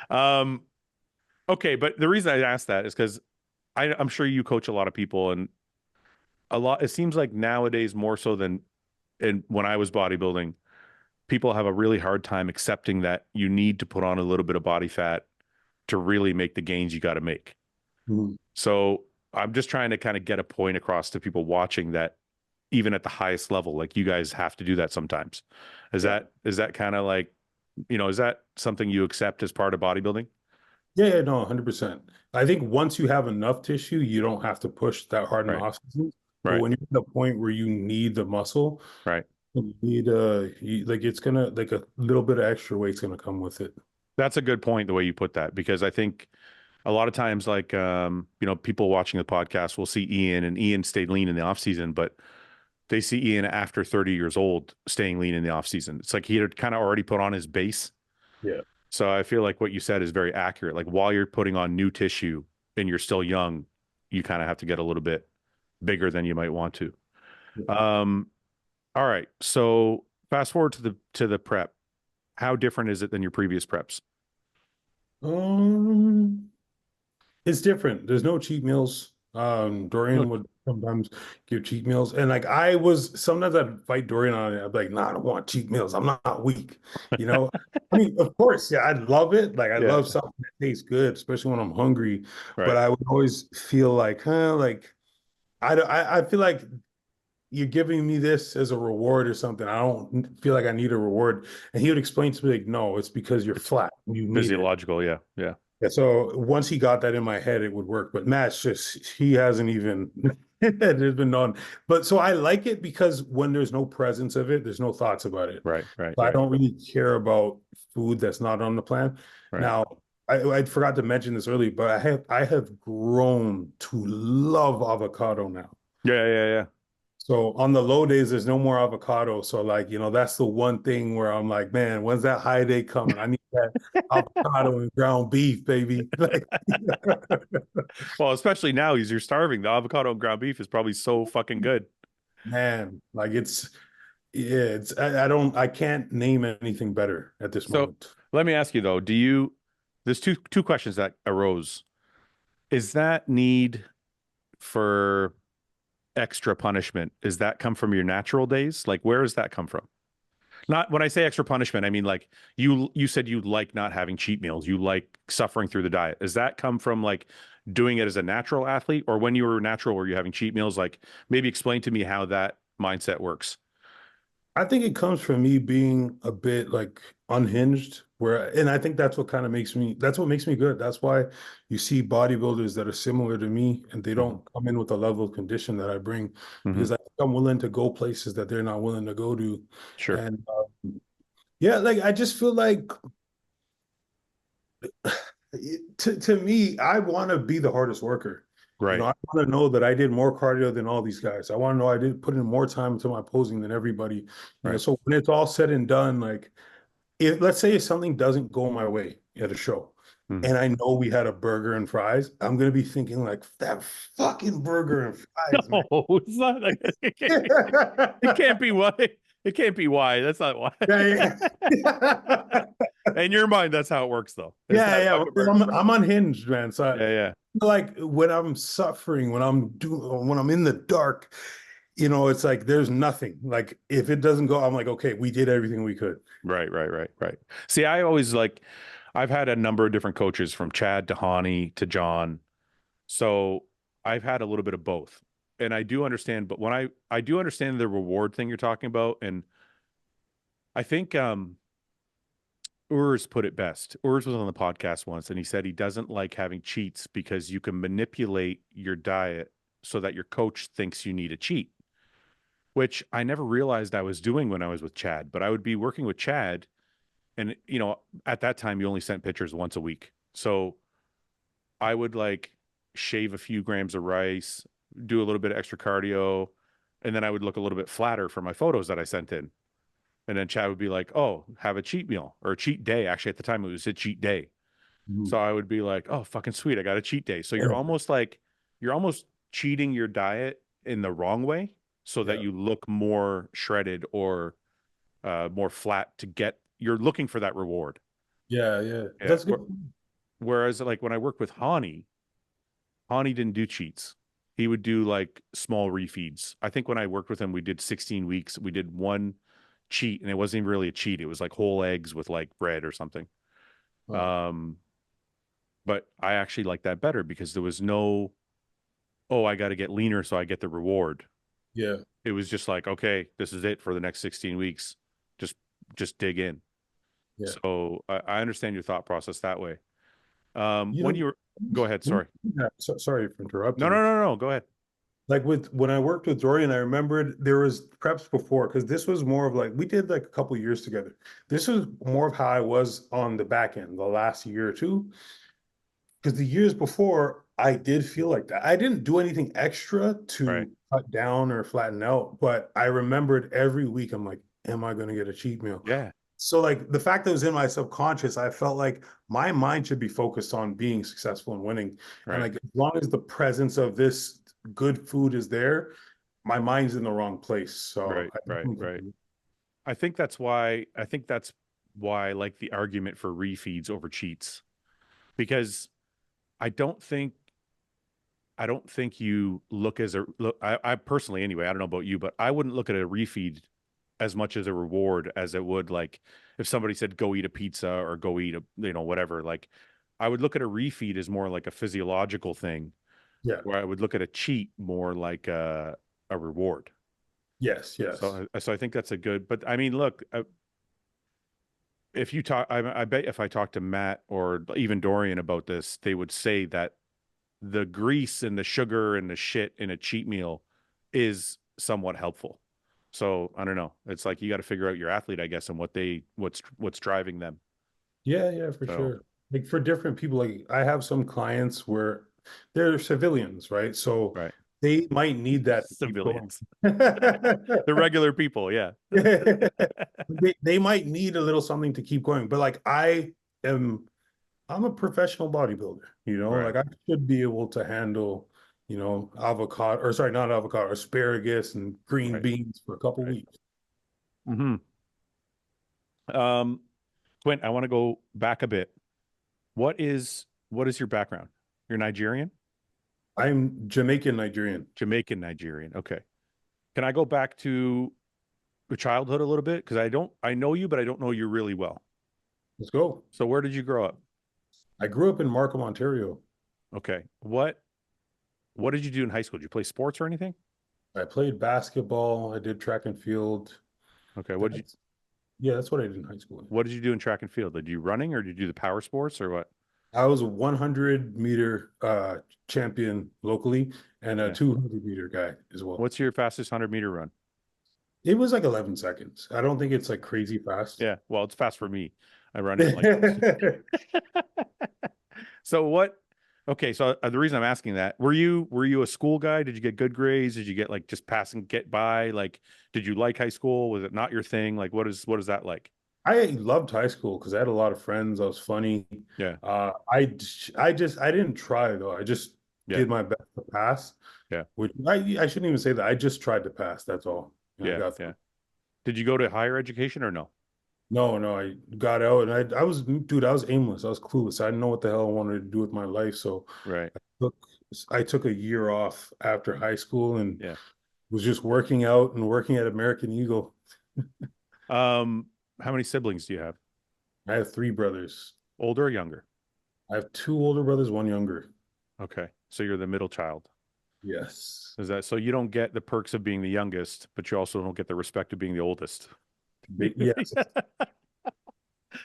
Um, okay, but the reason I asked that is because I'm sure you coach a lot of people, and it seems like nowadays more so than when I was bodybuilding, people have a really hard time accepting that you need to put on a little bit of body fat to really make the gains you got to make. Mhm. So I'm just trying to kind of get a point across to people watching that even at the highest level, like you guys have to do that sometimes. Yeah. Is that kind of like, is that something you accept as part of bodybuilding? Yeah, yeah, no, 100%. I think once you have enough tissue, you don't have to push that hard in the Right, off season. But right, when you're at the point where you need the muscle, right. you need like it's gonna like a little bit of extra weight's gonna come with it. That's a good point, the way you put that, because I think a lot of times, like, people watching the podcast will see Ian, and Ian stayed lean in the off season, but they see Ian after 30 years old staying lean in the off season. It's like he had kind of already put on his base. Yeah. So I feel like what you said is very accurate. Like while you're putting on new tissue and you're still young, you kind of have to get a little bit bigger than you might want to. Yeah. Um, all right. So fast forward to the prep. How different is it than your previous preps? Um, It's different. There's no cheat meals. Really? Dorian would sometimes give cheat meals. And like sometimes I'd fight Dorian on it. I'd be like, nah, I don't want cheat meals. I'm not weak. You know, I mean, of course, yeah, I love it. Like I Yeah. love something that tastes good, especially when I'm hungry. But Right. I would always feel like, like I feel like you're giving me this as a reward or something. I don't feel like I need a reward. And he would explain to me like, no, it's because you're It's flat. You need it. physiological. Yeah. Yeah. Yeah, so once he got that in my head, it would work. But Matt's just he hasn't even there's been none. But so I like it because when there's no presence of it, there's no thoughts about it. Right. Right. So I Right. don't really care about food that's not on the plan. Right. Now, I forgot to mention this earlier, but I have grown to love avocado now. Yeah. Yeah. Yeah. So on the low days, there's no more avocado. So like, that's the one thing where I'm like, man, when's that high day coming? I need that avocado and ground beef, baby. Like, Well, especially now as you're starving, the avocado and ground beef is probably so fucking good. man, like yeah, I can't name anything better at this So moment. let me ask you though, there's two questions that arose. Is that need for extra punishment, does that come from your natural days? Like where does that come from? Not when I say extra punishment, I mean like you said you like not having cheat meals, you like suffering through the diet. Does that come from like doing it as a natural athlete, or when you were natural were you having cheat meals? Like maybe explain to me how that mindset works. I think it comes from me being a bit like unhinged, and I think that's what makes me good. That's why you see bodybuilders that are similar to me and they Mhm. don't come in with the level of condition that I bring Mhm. because I think I'm willing to go places that they're not willing to go to. Sure. And yeah, like I just feel like to me, I want to be the hardest worker. Right. I want to know that I did more cardio than all these guys. I want to know I did put in more time into my posing than everybody. Right. So when it's all said and done, like if let's say if something doesn't go my way at a show, Mhm. and I know we had a burger and fries, I'm gonna be thinking like that fucking burger and fries, man. No, it's not like it can't be why. It can't be why. That's not why. Yeah, yeah. In your mind, that's how it works though. It's Yeah, that yeah. fucking Well, burger. I'm unhinged, man. So Yeah, yeah. like when I'm suffering, when I'm in the dark, it's like there's nothing. Like if it doesn't go, I'm like, okay, we did everything we could. Right, right, right, right. See, I've had a number of different coaches from Chad to Hani to John. So I've had a little bit of both. And I do understand, but when I do understand the reward thing you're talking about, and I think Urs put it best. Urs was on the podcast once and he said he doesn't like having cheats because you can manipulate your diet so that your coach thinks you need a cheat, which I never realized I was doing when I was with Chad. But I would be working with Chad, and at that time you only sent pictures once a week. So I would like shave a few grams of rice, do a little bit of extra cardio, and then I would look a little bit flatter for my photos that I sent in. And then Chad would be like, "Oh, have a cheat meal or a cheat day." Actually, at the time it was a cheat day. So Mhm. I would be like, "Oh, fucking sweet, I got a cheat day." So you're almost cheating your diet in the wrong way so that Yeah, you look more shredded or more flat to get you're looking for that reward. yeah, yeah. Yeah. That's good. Whereas like when I worked with Hani didn't do cheats. He would do like small refeeds. I think when I worked with him, we did 16 weeks. We did one cheat, and it wasn't even really a cheat. It was like whole eggs with like bread or something. Oh, Um, but I actually like that better because there was no, oh, I got to get leaner so I get the reward. yeah, It was just like, okay, this is it for the next 16 weeks. Just just dig in. yeah. So I understand your thought process that way. You When know, you were, go ahead. Sorry. yeah, sorry for No, interrupting no, you. no, no. Go ahead. Like with when I worked with Dorian, I remembered there was preps before because this was more of like we did like a couple years together. This was more of how I was on the back end the last year or two. Because the years before, I did feel like that. I didn't do anything extra Right. to cut down or flatten out, but I remembered every week, I'm like, am I going to get a cheat meal? Yeah. So, like, the fact that it was in my subconscious, I felt like my mind should be focused on being successful and winning. And, Right. like, as long as the presence of this good food is there, my mind's in the wrong place. So, Right. Right. Right. I think that's why I like the argument for refeeds over cheats because I don't think I don't think you look as a look I personally anyway, I don't know about you, but I wouldn't look at a refeed as much as a reward as it would like if somebody said go eat a pizza or go eat a whatever. Like I would look at a refeed as more like a physiological thing, yeah. where I would look at a cheat more like a reward. Yes. Yes. So I think that's a good. But I mean, look, if you talk, I bet if I talk to Matt or even Dorian about this, they would say that the grease and the sugar and the shit in a cheat meal is somewhat helpful. So I don't know. It's like you got to figure out your athlete, I guess, and what's driving them. Yeah, yeah, for So sure. Like for different people, like I have some clients where they're civilians, right? So right, they might need that to keep going. civilians, the regular people, yeah, They might need a little something to keep going. But like am I'm a professional bodybuilder, right, like I should be able to handle, avocado or sorry, not avocado, asparagus and green right, beans for a couple right. weeks. Hmm. Um, Quint, I want to go back a bit. What is your background? You're Nigerian? I'm Jamaican Nigerian. Jamaican Nigerian. Okay. Can I go back to your childhood a little bit? Because I know you, but I don't know you really well. Let's go. So where did you grow up? I grew up in Markham, Ontario. Okay. What did you do in high school? Did you play sports or anything? I played basketball. I did track and field. Okay. That's yeah, that's what I did in high school. What did you do in track and field? Did you running or did you do the power sports or what? I was a 100-meter champion locally and a Yeah. 200-meter guy as well. What's your fastest 100-meter run? It was like 11 seconds. I don't think it's like crazy fast. Yeah. Well, it's fast for me. I run it in like So what? Okay, so the reason I'm asking that, were you a school guy? Did you get good grades? Did you get like just pass and get by? Like, did you like high school? Was it not your thing? Like, what is that like? I loved high school because I had a lot of friends. I was funny. Yeah, I didn't try though. I just yeah, did my best to pass, yeah, which I shouldn't even say that. I just tried to pass. That's all. And I yeah, got yeah. through. Did you go to higher education or no? No, no, I got out and I was, dude, I was aimless. I was clueless. I didn't know what the hell I wanted to do with my life. So Right. took, I took a year off after high school and Yeah. was just working out and working at American Eagle. How many siblings do you have? I have three brothers. Older or younger? I have two older brothers, one younger. Okay. So you're the middle child. Yes. Is that so you don't get the perks of being the youngest, but you also don't get the respect of being the oldest? Yes.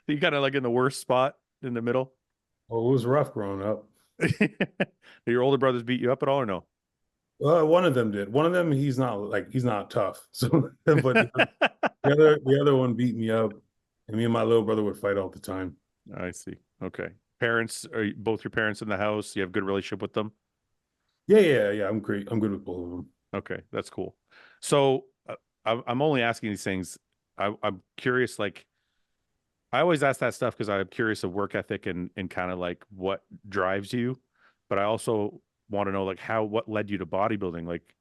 You kind of like in the worst spot in the middle. Oh, it was rough growing up. Do your older brothers beat you up at all or no? One of them did. One of them, he's not tough. So, but the other one beat me up, and me and my little brother would fight all the time. I see. Okay. Parents, both your parents in the house? You have good relationship with them? Yeah. I'm great. I'm good with both of them. Okay, that's cool. So I'm only asking these things. I'm curious, like I always ask that stuff because I'm curious of work ethic and kind of like what drives you. But I also want to know like what led you to bodybuilding? Like,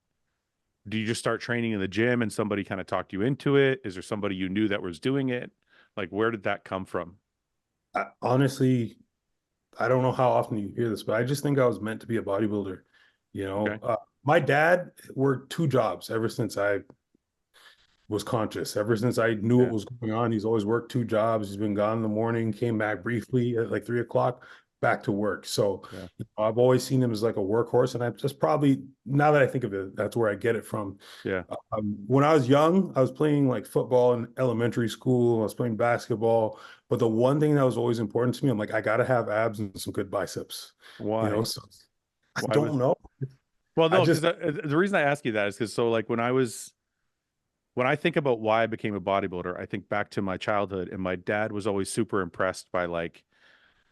do you just start training in the gym and somebody kind of talked you into it? Is there somebody you knew that was doing it? Like, where did that come from? Honestly, I don't know how often you hear this, but I just think I was meant to be a bodybuilder. Okay. My dad worked two jobs ever since I was conscious. Ever since I knew what Yeah. was going on, he's always worked two jobs. He's been gone in the morning, came back briefly at like 3 o'clock, back to work. So Yeah. I've always seen him as like a workhorse, and I just probably now that I think of it, that's where I get it from. Yeah. When I was young, I was playing like football in elementary school. I was playing basketball, but the one thing that was always important to me, I'm like, I gotta have abs and some good biceps. Why? So I Why don't was know. well, I no, because just the reason I ask you that is because so like when I think about why I became a bodybuilder, I think back to my childhood, and my dad was always super impressed by like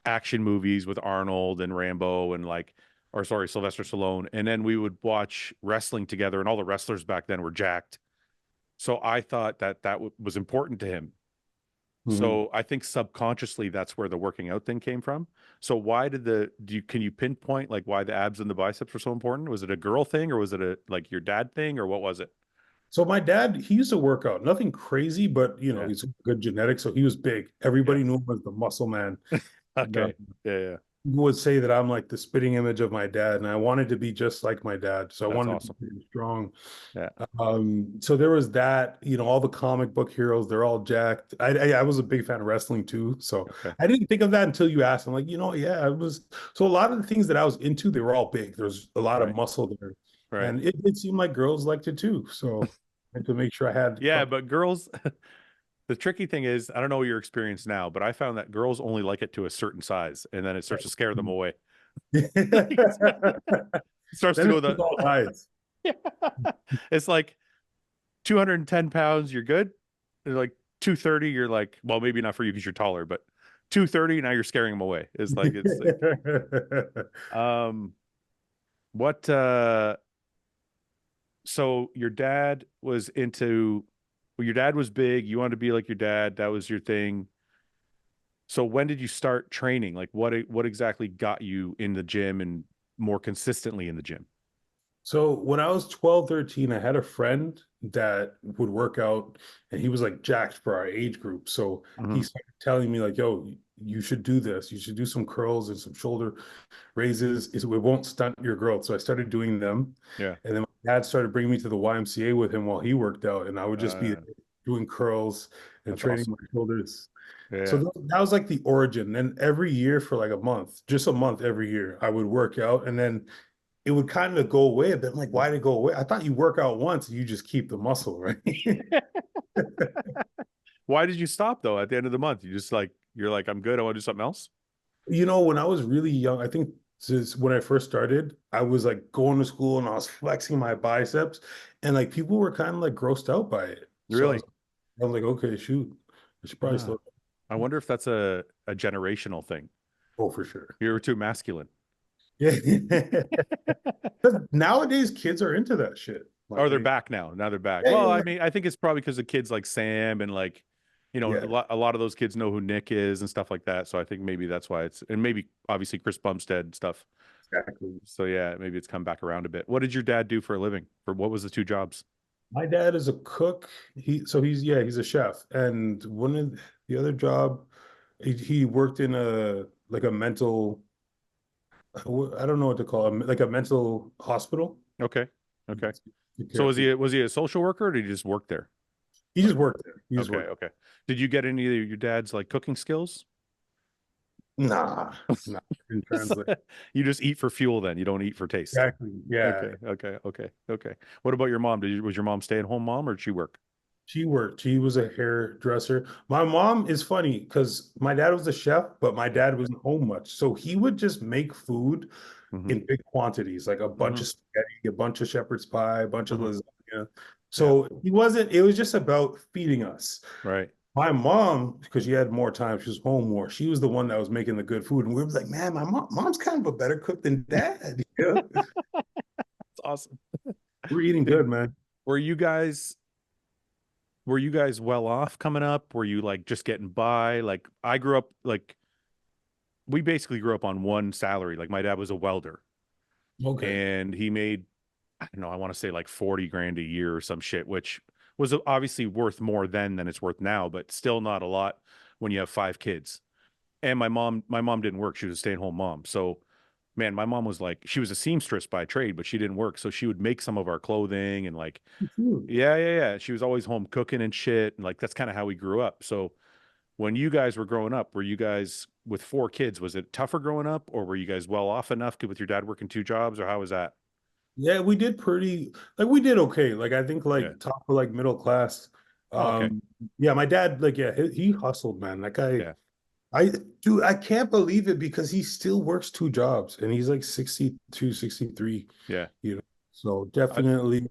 action movies with Arnold and Rambo and like, or sorry, Sylvester Stallone. And then we would watch wrestling together, and all the wrestlers back then were jacked. So I thought that was important to him. Mhm. So I think subconsciously that's where the working out thing came from. So why did can you pinpoint like why the abs and the biceps were so important? Was it a girl thing or was it a like your dad thing or what was it? So my dad, he used to work out, nothing crazy, but Yeah. he's good genetics, so he was big. Yeah. Everybody knew him as the muscle man. And Okay. Yeah. Yeah. people would say that I'm like the spitting image of my dad, and I wanted to be just like my dad. So I That's wanted to awesome. be strong. Yeah. So there was that, all the comic book heroes, they're all jacked. I was a big fan of wrestling too. So Okay. I didn't think of that until you asked. I'm like, yeah, I was. So a lot of the things that I was into, they were all big. There's a lot of Right. muscle there. Right. And it seemed like girls liked it too. So I had to make sure I had Yeah, but girls, the tricky thing is, I don't know your experience now, but I found that girls only like it to a certain size, and then it starts to scare them away. It starts to Then go it's the all eyes. yeah. It's like 210 pounds, you're good. And like 230, you're like, well, maybe not for you because you're taller, but 230, now you're scaring them away. It's like um what so your dad was into well, your dad was big, you wanted to be like your dad, that was your thing. So when did you start training? Like what exactly got you in the gym and more consistently in the gym? So when I was 12, 13, I had a friend that would work out and he was like jacked for our age group. So he Hmm. started telling me like, yo, you should do this. You should do some curls and some shoulder raises. It won't stunt your growth. So I started doing them. Yeah. And then my dad started bringing me to the YMCA with him while he worked out. And I would just be Uh, doing curls and that's training awesome. my shoulders. So Yeah. that was like the origin. And every year for like a month, just a month every year, I would work out. And then it would kind of go away a bit. I'm like, why did it go away? I thought you work out once, and you just keep the muscle, right? Why did you stop though at the end of the month? You're like, I'm good. I want to do something else. When I was really young, I think since when I first started, I was like going to school and I was flexing my biceps, and like people were kind of like grossed out by it. So Really? I was like, okay, shoot, I should probably Ah, slow I wonder if that's a generational thing. down. Oh, for sure. You were too masculine. Yeah. Nowadays, kids are into that shit. Like Oh, they're back now. Now they're back. yeah, Well, yeah, I mean, I think it's probably because of kids like Sam and like, yeah, a lot of those kids know who Nick is and stuff like that. So I think maybe that's why and maybe obviously Chris Bumstead and stuff. exactly. So yeah, maybe it's come back around a bit. What did your dad do for a living? For what was the two jobs? My dad is a cook. He's a chef. And one of the other job, he worked in a mental, I don't know what to call it, like a mental hospital. Okay. Okay. Took care So of people. was he a social worker or did he just work there? He just Like, worked there. He just okay, worked. okay. Did you get any of your dad's like cooking skills? Nah, nah, didn't translate. You just eat for fuel then. You don't eat for taste. Exactly. Yeah. Okay, okay, okay, okay. What about your mom? Was your mom stay-at-home mom or did she work? She worked. She was a hairdresser. My mom is funny because my dad was a chef, but my Yeah. dad wasn't home much. So he would just make food Hmm. in big quantities, like a bunch Hmm. of spaghetti, a bunch of shepherd's pie, a bunch of Hmm. lasagna. Yeah. So it was just about feeding us. Right. My mom, because she had more time, she was home more. She was the one that was making the good food. And we were like, man, mom's kind of a better cook than dad. awesome. We're eating Did, good, man. were you guys were you guys well off coming up? Were you like just getting by? Like I grew up like we basically grew up on one salary. Like my dad was a welder Okay. and he made, I don't know, I want to say like 40 grand a year or some shit, which was obviously worth more then than it's worth now, but still not a lot when you have five kids. And my mom didn't work. She was a stay-at-home mom. So man, my mom was like, she was a seamstress by trade, but she didn't work. So she would make some of our clothing and like, Food. yeah, yeah, yeah. She was always home cooking and shit. And like, that's kind of how we grew up. So when you guys were growing up, were you guys with four kids, was it tougher growing up or were you guys well off enough with your dad working two jobs or how was that? Yeah, we did pretty like we did okay. Like I think Yeah. like top of like middle class. Oh, okay. Um yeah, my dad like yeah, he hustled, man. That guy Yeah. I dude, I can't believe it because he still works two jobs and he's like 62, 63. Yeah. You know. So I, definitely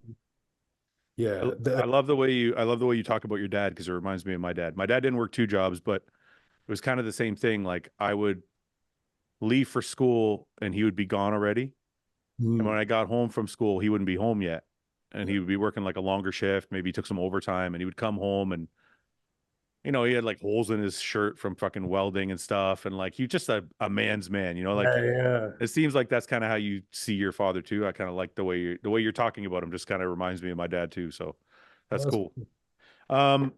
yeah, I love the way you talk about your dad because it reminds me of my dad. My dad didn't work two jobs, but it was kind of the same thing. Like I would leave for school and he would be gone already. And when mm, I got home from school, he wouldn't be home yet. And yeah. he would be working like a longer shift. Maybe he took some overtime and he would come home and, he had like holes in his shirt from fucking welding and stuff. And like, he just a man's man, like Yeah, yeah. it seems like that's kind of how you see your father too. I kind of like the way you're talking about him just kind of reminds me of my dad too. So that's That's cool. Um,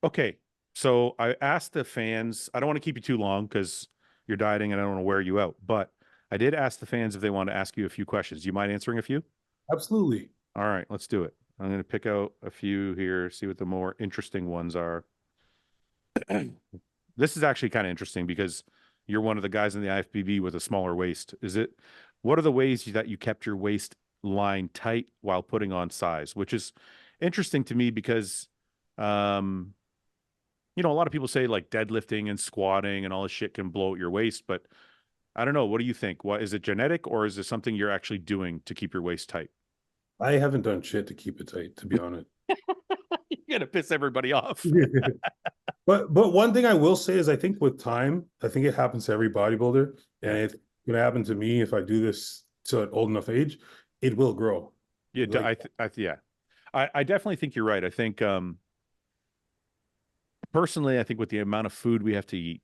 okay. So I asked the fans, I don't want to keep you too long because you're dieting and I don't want to wear you out, but I did ask the fans if they want to ask you a few questions. Do you mind answering a few? absolutely. All right, let's do it. I'm going to pick out a few here, see what the more interesting ones are. This is actually kind of interesting because you're one of the guys in the IFBB with a smaller waist. What are the ways that you kept your waist line tight while putting on size? Which is interesting to me because, um, a lot of people say like deadlifting and squatting and all this shit can blow out your waist, but I don't know. What do you think? What is it genetic or is it something you're actually doing to keep your waist tight? I haven't done shit to keep it tight, to be honest. You're gonna piss everybody off. But one thing I will say is I think with time, I think it happens to every bodybuilder, and Yeah. it's gonna happen to me if I do this to an old enough age, it will grow. Yeah, Like yeah. I definitely think you're right. I think personally, I think with the amount of food we have to eat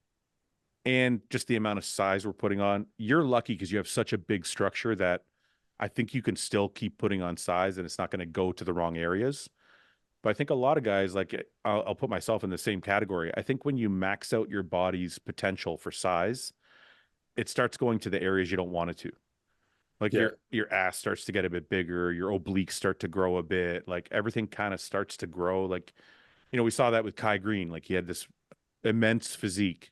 and just the amount of size we're putting on, you're lucky because you have such a big structure that I think you can still keep putting on size and it's not going to go to the wrong areas. But I think a lot of guys, like I'll put myself in the same category. I think when you max out your body's potential for size, it starts going to the areas you don't want it to. Like yeah, your ass starts to get a bit bigger, your obliques start to grow a bit, like everything kind of starts to grow. Like, we saw that with Kai Green. Like he had this immense physique.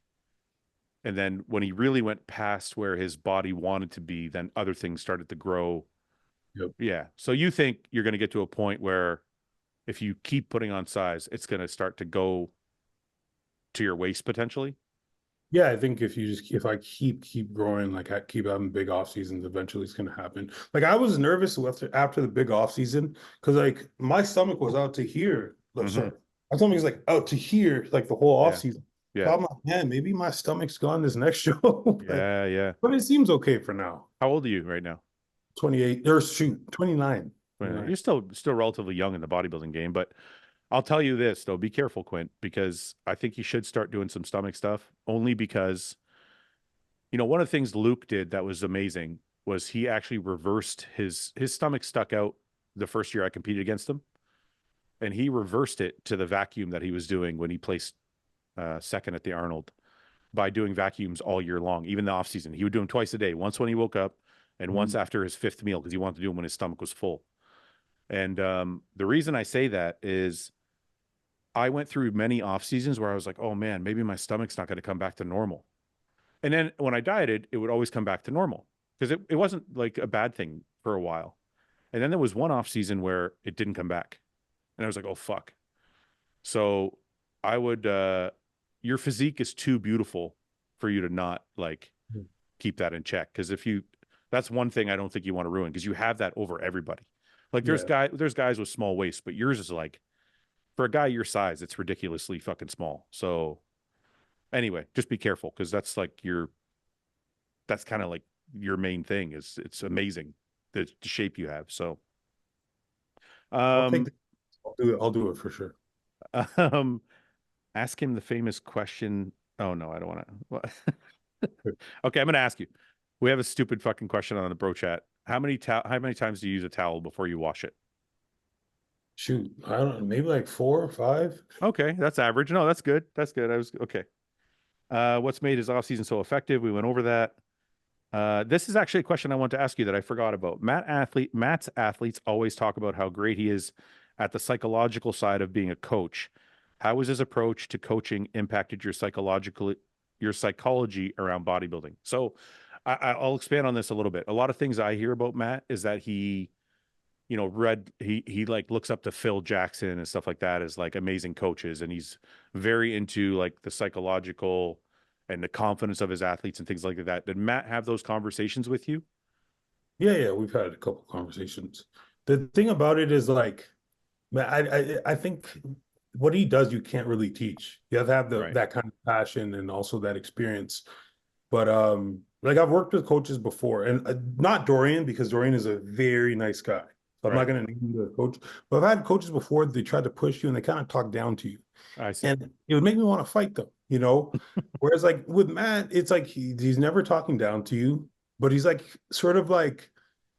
And then when he really went past where his body wanted to be, then other things started to grow. yep. Yeah. So you think you're going to get to a point where if you keep putting on size, it's going to start to go to your waist potentially? Yeah, I think if I keep growing, like I keep having big off seasons, eventually it's gonna happen. Like I was nervous after the big off season because like my stomach was out to here. Like, Hmm. sorry, my stomach is like out to here, like the whole off Yeah. season. So Yeah. I'm like, man, maybe my stomach's gone this next show. Like, Yeah. Yeah. but it seems okay for now. How old are you right now? 28 or shoot, 29. Well, 29. you're still relatively young in the bodybuilding game, but I'll tell you this though, be careful, Quint, because I think you should start doing some stomach stuff only because, one of the things Luke did that was amazing was he actually reversed his stomach stuck out the first year I competed against him, and he reversed it to the vacuum that he was doing when he placed second at the Arnold by doing vacuums all year long, even the off season. He would do them twice a day, once when he woke up and once Mhm. after his fifth meal because he wanted to do them when his stomach was full. And the reason I say that is I went through many off seasons where I was like, oh man, maybe my stomach's not going to come back to normal. And then when I dieted, it would always come back to normal because it wasn't like a bad thing for a while. And then there was one off season where it didn't come back. And I was like, oh fuck. So I would your physique is too beautiful for you to not like keep that in check. Because if you that's one thing I don't think you want to ruin because you have that over everybody. Like Yeah. there's guys with small waists, but yours is like for a guy your size, it's ridiculously fucking small. So anyway, just be careful because that's kind of like your main thing is it's amazing the shape you have. So I'll take Um, the, I'll do it. I'll do it for sure. um, ask him the famous question. Oh no, I don't want to. Okay, I'm gonna ask you. We have a stupid fucking question on the bro chat. How many times do you use a towel before you wash it? Shoot, I don't know, maybe like 4 or 5. Okay, that's average. No, that's good. That's good. I was okay. What's made his offseason so effective? We went over that. This is actually a question I want to ask you that I forgot about. Matt's athletes always talk about how great he is at the psychological side of being a coach. How has his approach to coaching impacted your psychology around bodybuilding? So I'll expand on this a little bit. A lot of things I hear about Matt is that he like looks up to Phil Jackson and stuff like that as like amazing coaches, and he's very into like the psychological and the confidence of his athletes and things like that. Did Matt have those conversations with you? Yeah, yeah, we've had a couple conversations. The thing about it is like, man, I think what he does, you can't really teach. You have to have Right. that kind of passion and also that experience. But like I've worked with coaches before, and not Dorian because Dorian is a very nice guy. So I'm not Right. going to name the coach, but I've had coaches before. They tried to push you, and they kind of talk down to you, I see. and it would make me want to fight them. Whereas like with Matt, it's like he's never talking down to you, but he's like sort of like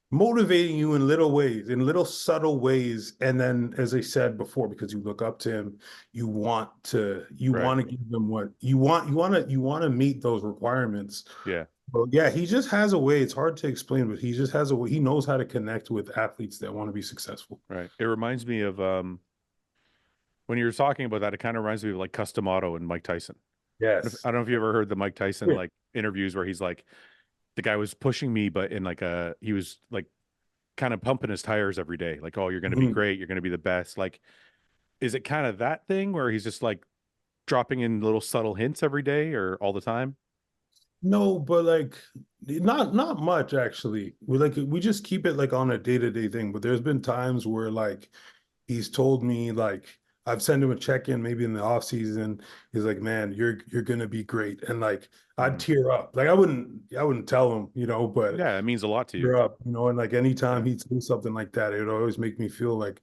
motivating you in little ways, in little subtle ways. And then, as I said before, because you look up to him, you Right. want to give them what you want. You want to meet those requirements. Yeah. Well, yeah, he just has a way. It's hard to explain, but he just has a way. He knows how to connect with athletes that want to be successful. Right. It reminds me of when you were talking about that, it kind of reminds me of like Cus D'Amato and Mike Tyson. Yes. I don't know if you ever heard the Mike Tyson Yeah. like interviews where he's like, the guy was pushing me, but in like he was like kind of pumping his tires every day. Like, oh, you're going to be Mhm. great. You're going to be the best. Like, is it kind of that thing where he's just like dropping in little subtle hints every day or all the time? No, but like not much actually. We just keep it like on a day-to-day thing. But there's been times where like he's told me like I've sent him a check-in maybe in the off season. He's like, man, you're gonna be great. And like I'd Mhm. tear up. Like I wouldn't tell him, but Yeah, it means a lot to you. tear up, and like anytime Yeah. he'd say something like that, it would always make me feel like,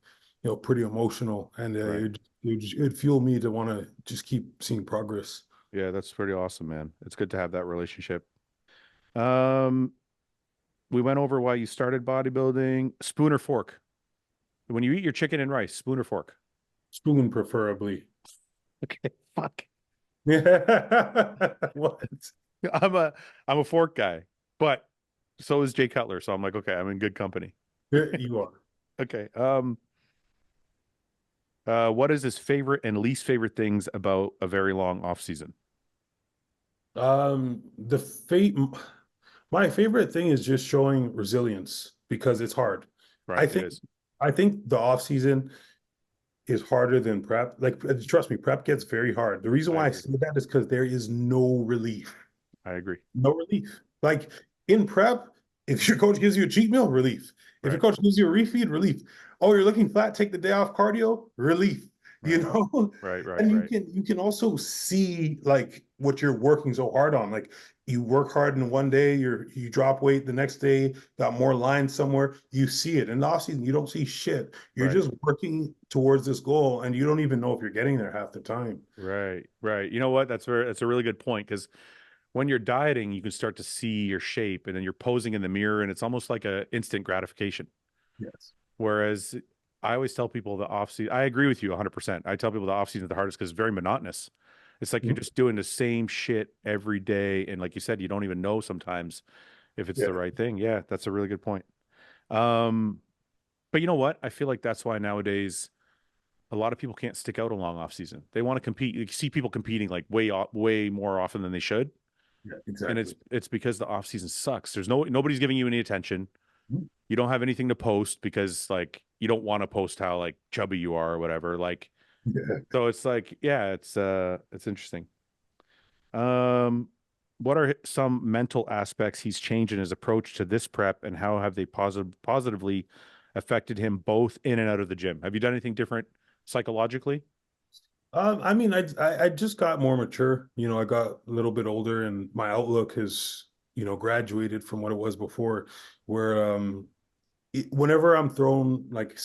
pretty emotional. And Right. it'd fuel me to want to just keep seeing progress. Yeah, that's pretty awesome, man. It's good to have that relationship. Um, we went over why you started bodybuilding. Spoon or fork? When you eat your chicken and rice, spoon or fork? Spoon preferably. Okay, fuck. Yeah. What? I'm a I'm a fork guy, but so is Jay Cutler. So I'm like, okay, I'm in good company. Yeah, you are. Okay. What is his favorite and least favorite things about a very long off season? The fate. My favorite thing is just showing resilience because it's hard. I Right, it think. is. I think the off season is harder than prep. Like, trust me, prep gets very hard. The reason I why I agree. say that is because there is no relief. I agree. No relief. Like in prep, if your coach gives you a cheat meal, relief. If your Right, coach gives you a refeed, relief. Oh, you're looking flat, take the day off cardio, relief. You right, know, right, right, and you right, can you can also see like what you're working so hard on. Like you work hard in one day, you drop weight the next day, got more lines somewhere. You see it in the off season. You don't see shit. You're right, just working towards this goal, and you don't even know if you're getting there half the time. right, right. You know what? That's a really good point because when you're dieting, you can start to see your shape, and then you're posing in the mirror, and it's almost like a instant gratification. Yes. Whereas I always tell people the off season, I agree with you 100%. I tell people the off season is the hardest because it's very monotonous. It's like you're Mhm. just doing the same shit every day. And like you said, you don't even know sometimes if it's Yeah. the right thing. Yeah, that's a really good point. Um, but you know what? I feel like that's why nowadays a lot of people can't stick out a long off season. They want to compete. You see people competing like way more often than they should. Yeah. And Exactly. it's because the off season sucks. Nobody's giving you any attention. Mhm. You don't have anything to post because like you don't want to post how like chubby you are or whatever. Like Yeah. so it's like yeah, it's interesting. Um what are some mental aspects he's changed in his approach to this prep and how have they positively affected him both in and out of the gym? Have you done anything different psychologically? I mean, I just got more mature. I got a little bit older, and my outlook has, graduated from what it was before. Where whenever I'm thrown like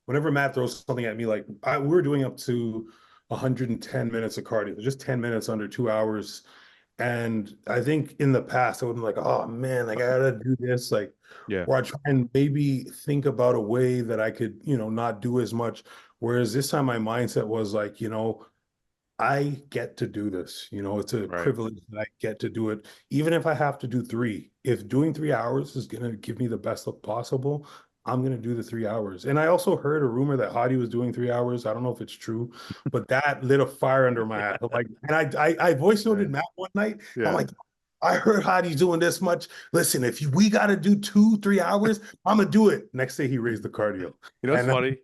whenever Matt throws something at me, like we were doing up to 110 minutes of cardio, just 10 minutes under 2 hours. And I think in the past, I would be like, oh man, like I gotta do this, like, Yeah. or I try and maybe think about a way that I could, not do as much. Whereas this time my mindset was like, I get to do this. It's a Right. privilege that I get to do it, even if I have to do three. If doing 3 hours is going to give me the best look possible, I'm going to do the 3 hours. And I also heard a rumor that Hadi was doing 3 hours. I don't know if it's true, but that lit a fire under my ass. Like, and I voice noted Right. Matt one night. I'm Yeah. like, I heard Hadi's doing this much. Listen, if we got to do 2, 3 hours, I'm gonna do it. Next day, he raised the cardio, You know what's and funny?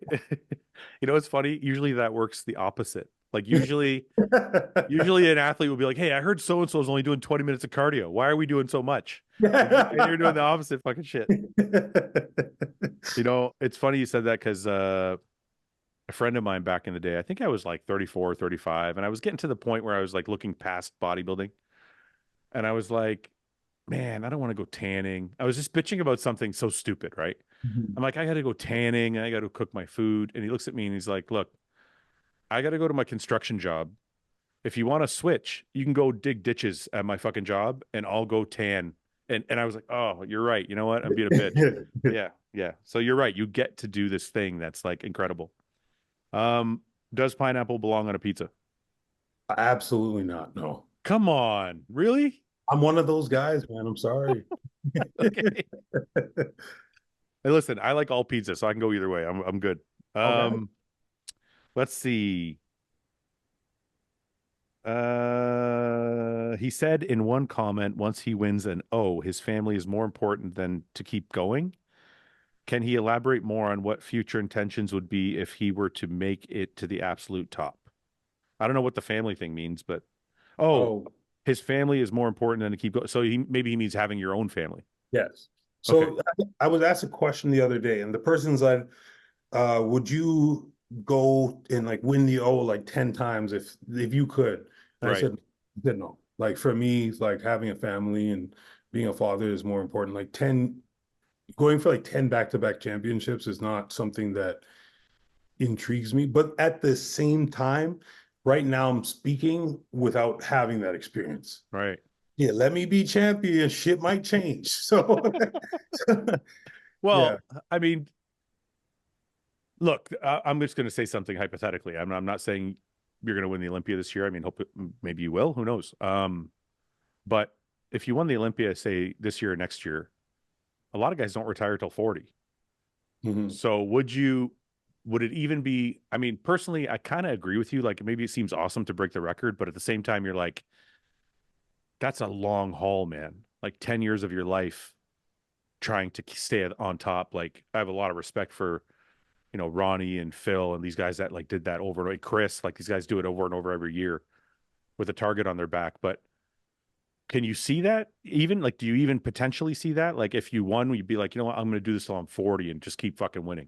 You know what's funny? Usually that works the opposite. Like usually an athlete will be like, "Hey, I heard so and so is only doing 20 minutes of cardio. Why are we doing so much?" And you're doing the opposite fucking shit. You know, it's funny you said that because a friend of mine back in the day, I think I was like 34, 35, and I was getting to the point where I was like looking past bodybuilding. And I was like, man, I don't want to go tanning. I was just bitching about something so stupid, right? I'm like, I got to go tanning and I got to cook my food. And he looks at me and he's like, look, I got to go to my construction job. If you want to switch, you can go dig ditches at my fucking job and I'll go tan. And I was like, oh, you're right. You know what? I'm being a bitch. Yeah. Yeah. So you're right. You get to do this thing that's like incredible. Um, does pineapple belong on a pizza? Absolutely not. No. Come on. Really? I'm one of those guys, man. I'm sorry. Okay. Hey, listen, I like all pizza, so I can go either way. I'm good. Okay. Um, let's see. He said in one comment, once he wins an O, his family is more important than to keep going. Can he elaborate more on what future intentions would be if he were to make it to the absolute top? I don't know what the family thing means, but oh, Oh, his family is more important than to keep going. So maybe he means having your own family. yes. Okay. So I was asked a question the other day, and the person's like, would you go and like win the O like 10 times if you could? And Right. I said no. Like for me, like having a family and being a father is more important. Like 10 going for like 10 back-to-back championships is not something that intrigues me. But at the same time, right now I'm speaking without having that experience. Right. Yeah, let me be champion. Shit might change. So yeah. Well, I mean, look, I'm just going to say something hypothetically. I'm not saying you're going to win the Olympia this year. I mean, maybe you will. Who knows? But if you won the Olympia, say this year or next year, a lot of guys don't retire till 40. Mhm. So would it even be, I mean, personally, I kind of agree with you. Like maybe it seems awesome to break the record, but at the same time, you're like, that's a long haul, man. Like 10 years of your life trying to stay on top. Like I have a lot of respect for, Ronnie and Phil and these guys that like did that over and over. Chris, like these guys do it over and over every year with a target on their back. But can you see that even? Like, do you even potentially see that? Like if you won, you'd be like, you know what, I'm going to do this till I'm 40 and just keep fucking winning.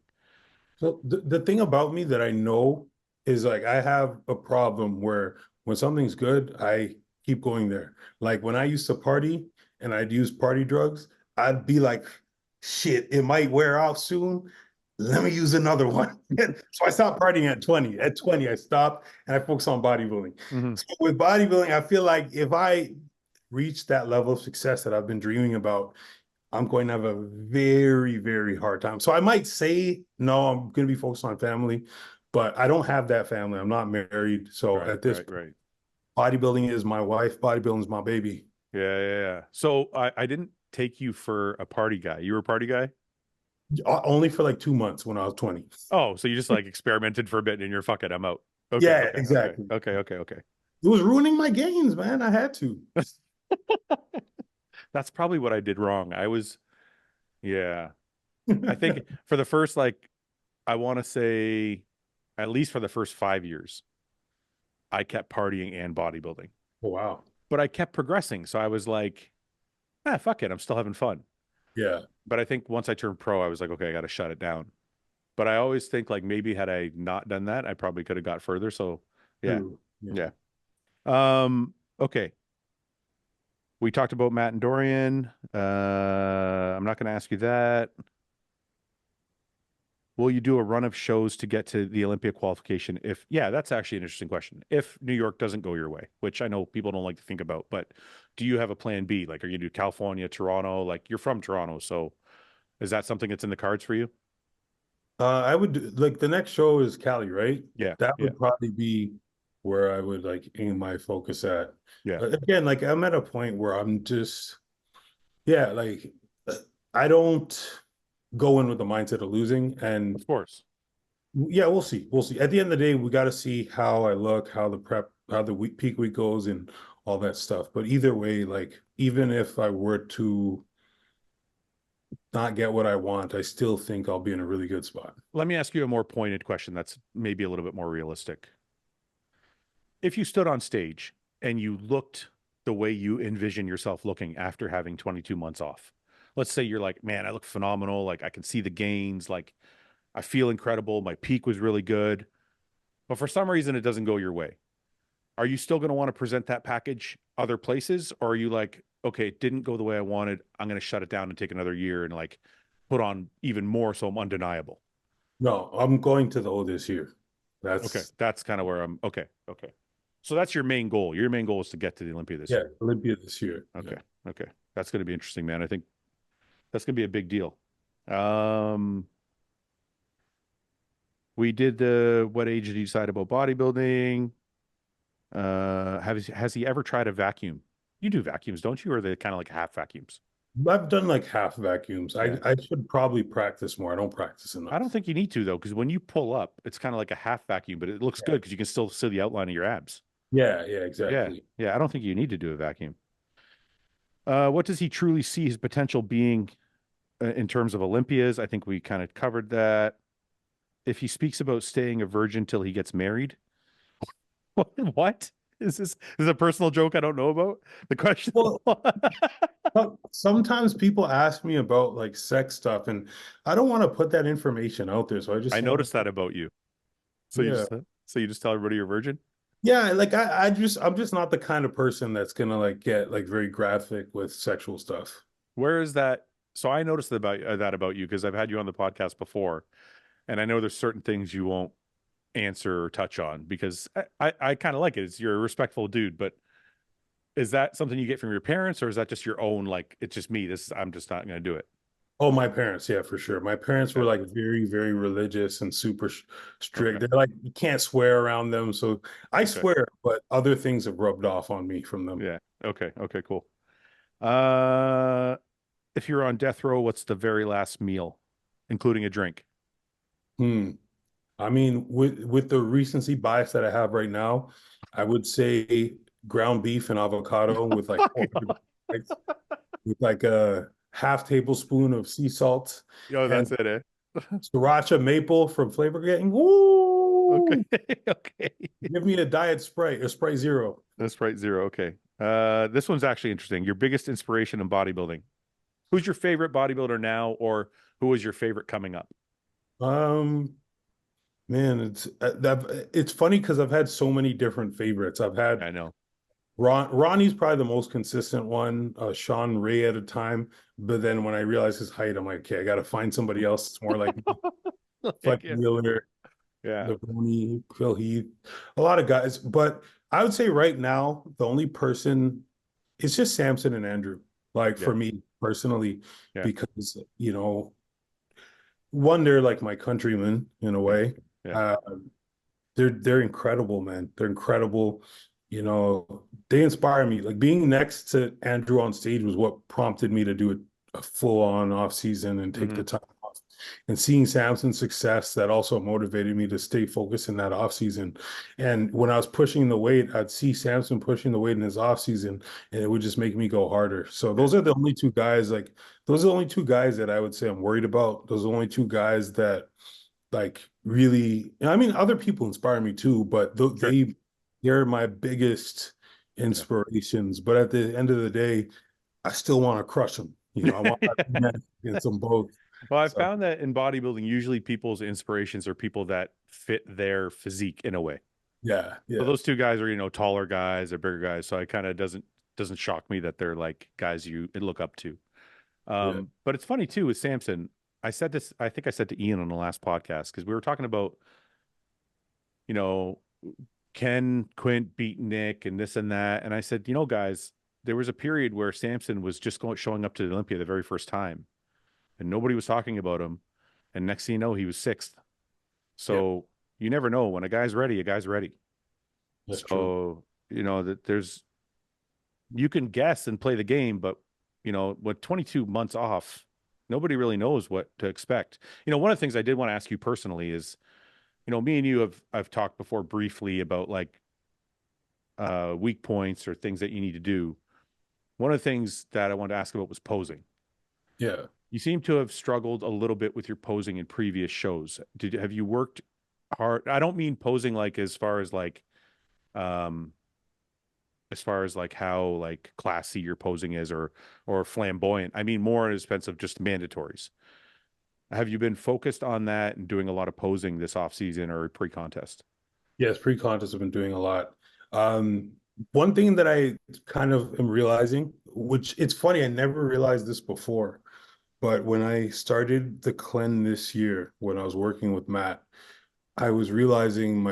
So the thing about me that I know is like I have a problem where when something's good, I keep going there. Like when I used to party and I'd use party drugs, I'd be like, shit, it might wear out soon. Let me use another one. So I stopped partying at 20. At 20, I stopped and I focused on bodybuilding. Mm-hmm. So with bodybuilding, I feel like if I reach that level of success that I've been dreaming about, I'm going to have a very, very hard time. So I might say, no, I'm going to be focused on family, but I don't have that family. I'm not married. So Right, at this right, right. bodybuilding is my wife, bodybuilding is my baby. Yeah, yeah, yeah. So I didn't take you for a party guy. You were a party guy? Only for like 2 months when I was 20. Oh, so you just like experimented for a bit and you're fuck it, I'm out. Okay, Yeah, okay, okay, exactly. okay, okay, okay. It was ruining my gains, man. I had to. That's probably what I did wrong. Yeah. I think for the first like I want to say at least for the first 5 years, I kept partying and bodybuilding. Oh, wow. But I kept progressing. So I was like, fuck it. I'm still having fun. Yeah. But I think once I turned pro, I was like, okay, I got to shut it down. But I always think like maybe had I not done that, I probably could have got further. So yeah. True. Yeah. Yeah. Okay. We talked about Matt and Dorian. I'm not going to ask you that. will you do a run of shows to get to the Olympia qualification? If, yeah, that's actually an interesting question. If New York doesn't go your way, which I know people don't like to think about, but do you have a plan B? Like, are you do California, Toronto? Like, you're from Toronto, so is that something that's in the cards for you? I would like the next show is Cali, right? Yeah, That yeah, would probably be where I would like aim my focus at. yeah. Again, like I'm at a point where I'm just, yeah, like I don't go in with the mindset of losing. And Of course. yeah, we'll see. We'll see. At the end of the day, we got to see how I look, how the prep, how the peak week goes, and all that stuff. But either way, like even if I were to not get what I want, I still think I'll be in a really good spot. Let me ask you a more pointed question that's maybe a little bit more realistic. If you stood on stage and you looked the way you envision yourself looking after having 22 months off, let's say you're like, man, I look phenomenal. Like I can see the gains. Like I feel incredible. My peak was really good. But for some reason, it doesn't go your way. Are you still going to want to present that package other places? Or are you like, okay, it didn't go the way I wanted. I'm going to shut it down and take another year and like put on even more so I'm undeniable? No, I'm going to the O this year. Okay. That's That's kind of where I'm. Okay. Okay. So that's your main goal. Your main goal is to get to the Olympia this yeah, year. Olympia this year. Yeah. Okay. Okay. That's going to be interesting, man. I think that's going to be a big deal. Um, we did the what age did you decide about bodybuilding? Has he ever tried a vacuum? You do vacuums, don't you? Or are they kind of like half vacuums? I've done like half vacuums. Yeah. I should probably practice more. I don't practice I don't enough. think you need to though, because when you pull up, it's kind of like a half vacuum, but it looks Yeah. good because you can still see the outline of your abs. Yeah, yeah, Yeah. exactly. Yeah. I don't think you need to do a vacuum. What does he truly see his potential being in terms of Olympias? I think we kind of covered that. If he speaks about staying a virgin till he gets married, what? Is this a personal joke I don't know about? The question. Well, sometimes people ask me about like sex stuff, and I don't want to put that information out there. So I just I say, like, noticed that about you. So you yeah, just tell everybody you're a virgin? yeah, like I'm just not the kind of person that's gonna like get like very graphic with sexual stuff. Where is that? So I noticed that about you because I've had you on the podcast before, and I know there's certain things you won't answer or touch on because I kind of like it. It's you're a respectful dude, but is that something you get from your parents, or is that just your own like it's just me? I'm just not going to do it. Oh, my parents, yeah, for sure. My parents were Okay. like very, very religious and super strict. Okay. They're like, you can't swear around them. So I Okay. swear, but other things have rubbed off on me from them. Yeah. Okay. Okay. Cool. Uh, if you're on death row, what's the very last meal, including a drink? Hmm. I mean, with the recency bias that I have right now, I would say ground beef and avocado with like 400 eggs, with like a half tablespoon of sea salt Yo, and that's it, eh? sriracha maple from Flavor Gang. Okay. Woo! Okay. Give me a diet Sprite, a Sprite Zero. That's right, zero. Okay. This one's actually interesting. Your biggest inspiration in bodybuilding. Who's your favorite bodybuilder now, or who was your favorite coming up? Um, Man, it's funny because I've had so many different favorites. I've had I know. Ronnie's probably the most consistent one, Sean Ray at a time. But then when I realized his height, I'm like, okay, I got to find somebody else that's more like Flex Like, yeah. Wheeler, Yeah. Levroni, Phil Heath, a lot of guys. But I would say right now, the only person it's just Samson and Andrew. Like Yeah. for me personally, Yeah. because one, they're like my countrymen in a Yeah. way. Yeah. Uh, they're incredible, man. They're incredible. They inspire me. Like being next to Andrew on stage was what prompted me to do a full-on off season and take Hmm. the time off. And seeing Samson's success, that also motivated me to stay focused in that off season. And when I was pushing the weight, I'd see Samson pushing the weight in his off season, and it would just make me go harder. So Yeah. those are the only two guys. Like those are the only two guys that I would say I'm worried about. Those are the only two guys that like really, I mean, other people inspire me too, but Sure. they're my biggest Yeah. inspirations. But at the end of the day, I still want to crush them. I want that against them both. Well, I So found that in bodybuilding, usually people's inspirations are people that fit their physique in a way. yeah, So yeah, those two guys are, taller guys or bigger guys. So I kind of doesn't shock me that they're like guys you look up to. yeah. But it's funny too with Samson. I said this, I think I said to Ian on the last podcast because we were talking about, you know, can Quint beat Nick and this and that. And I said, guys, there was a period where Samson was just showing up to the Olympia the very first time and nobody was talking about him. And next thing you know, he was sixth. Yep, So you never know when a guy's ready, a guy's ready. that's true. So, that you can guess and play the game, but with 22 months off, nobody really knows what to expect. One of the things I did want to ask you personally is, me and you I've talked before briefly about like weak points or things that you need to do. One of the things that I wanted to ask about was posing. Yeah. You seem to have struggled a little bit with your posing in previous shows. Have you worked hard? I don't mean posing like um as far as like how like classy your posing is or flamboyant. I mean more in the sense of just mandatories. Have you been focused on that and doing a lot of posing this off season or pre-contest? Yes, pre-contest have been doing a lot. Um, One thing that I kind of am realizing, which it's funny, I never realized this before, but when I started the cleanse this year, when I was working with Matt, I was realizing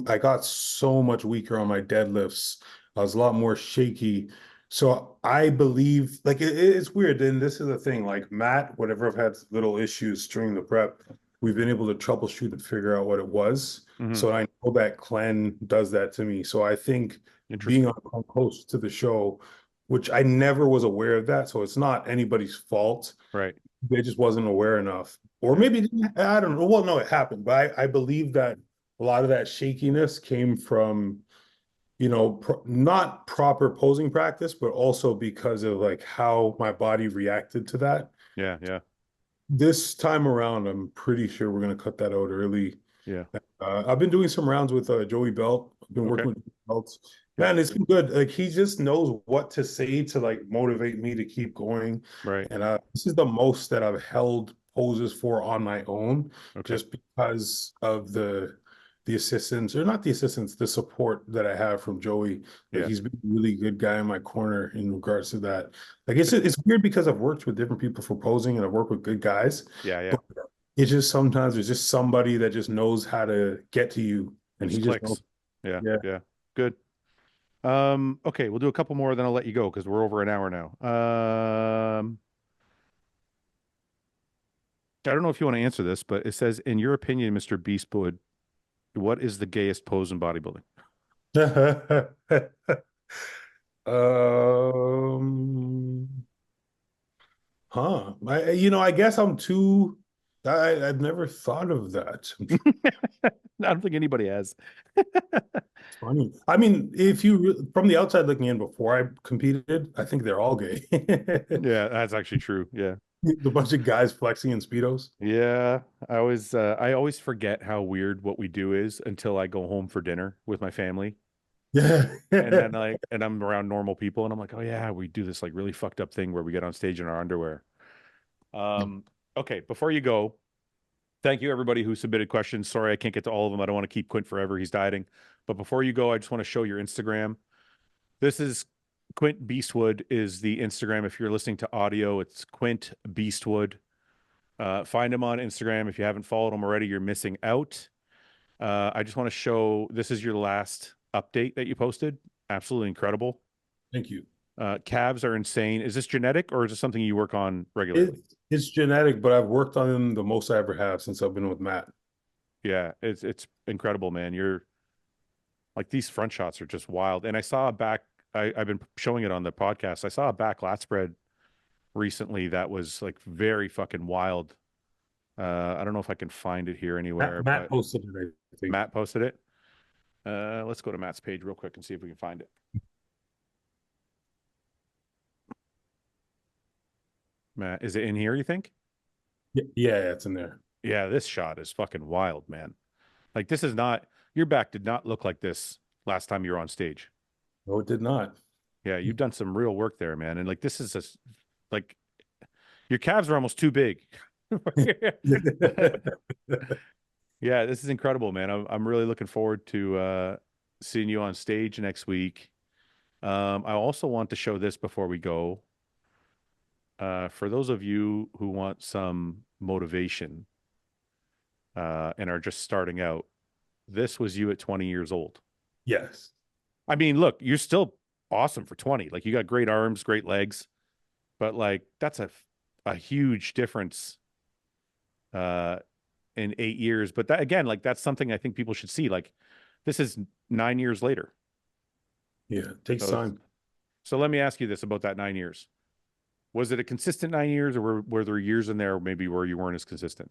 I got so much weaker on my deadlifts. I was a lot more shaky. So I believe, like, it's weird. And this is the thing, like Matt, whatever I've had little issues during the prep, we've been able to troubleshoot and figure out what it was. Hmm. So I know that Clen does that to me. So I think being Interesting. on close to the show, which I never was aware of that. So it's not anybody's fault. Right. They just wasn't aware enough. Or Yeah. maybe I don't know. Well, no, it happened, but I believe that a lot of that shakiness came from, not proper posing practice, but also because of like how my body reacted to that. Yeah. Yeah. This time around, I'm pretty sure we're going to cut that out early. Yeah. I've been doing some rounds with Joey Belt. I've been Okay. working with Belts. Yeah. Man, it's been good. Like he just knows what to say to like motivate me to keep going. Right. And this is the most that I've held poses for on my own, Okay. just because of the assistance, or not the assistance, the support that I have from Joey. Like Yeah. he's been a really good guy in my corner in regards to that. Like it's Good. it's weird because I've worked with different people for posing and I've worked with good guys, Yeah. Yeah. but it's just sometimes there's just somebody that just knows how to get to you, It and just he just knows. clicks. Yeah. Yeah, Yeah. Good. Okay, we'll do a couple more, then I'll let you go because we're over an hour now. I don't know if you want to answer this, but it says, in your opinion, Mr. Beastwood, what is the gayest pose in bodybuilding? um, I guess I'm too. I've never thought of that. I don't think anybody has. It's funny. I mean, if you from the outside looking in, before I competed, I think they're all gay. Yeah, that's actually true. Yeah. The bunch of guys flexing in speedos. Yeah, I always forget how weird what we do is until I go home for dinner with my family. Yeah. And then and I'm around normal people and I'm like, "Oh yeah, we do this like really fucked up thing where we get on stage in our underwear." Um, okay, before you go, thank you everybody who submitted questions. Sorry I can't get to all of them. I don't want to keep Quint forever. He's dieting. But before you go, I just want to show your Instagram. This is Quint Beastwood is the Instagram. If you're listening to audio, it's Quint Beastwood. Find him on Instagram. If you haven't followed him already, you're missing out. I just want to show this is your last update that you posted. Absolutely incredible. Thank you. Calves are insane. Is this genetic or is this something you work on regularly? It's genetic, but I've worked on them the most I ever have since I've been with Matt. Yeah, it's incredible, man. You're like these front shots are just wild. And I saw a back. I've been showing it on the podcast. I saw a back lat spread recently that was like very fucking wild. I don't know if I can find it here anywhere, Matt but posted it, I think. Matt posted it. Let's go to Matt's page real quick and see if we can find it. Matt, is it in here, you think? Yeah, it's in there. Yeah, this shot is fucking wild, man. Like this is not your back did not look like this last time you were on stage. No, it did not. Yeah, you've done some real work there, man. And like this is like your calves are almost too big. Yeah, this is incredible, man. I'm really looking forward to seeing you on stage next week. I also want to show this before we go. For those of you who want some motivation and are just starting out, this was you at 20 years old. Yes. I mean, look, you're still awesome for 20. Like you got great arms, great legs, but like that's a huge difference uh in 8 years. But that again, like that's something I think people should see. Like this is 9 years later. Yeah, it takes So time. so let me ask you this about that 9 years. Was it a consistent 9 years, or were there years in there maybe where you weren't as consistent?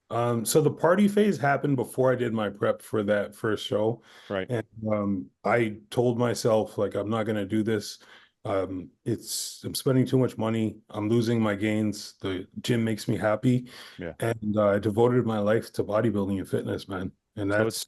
So the party phase happened before I did my prep for that first show. Right. And I told myself, like, I'm not gonna do this. I'm spending too much money. I'm losing my gains. The gym makes me happy. Yeah. And I devoted my life to bodybuilding and fitness, man. And So it's that's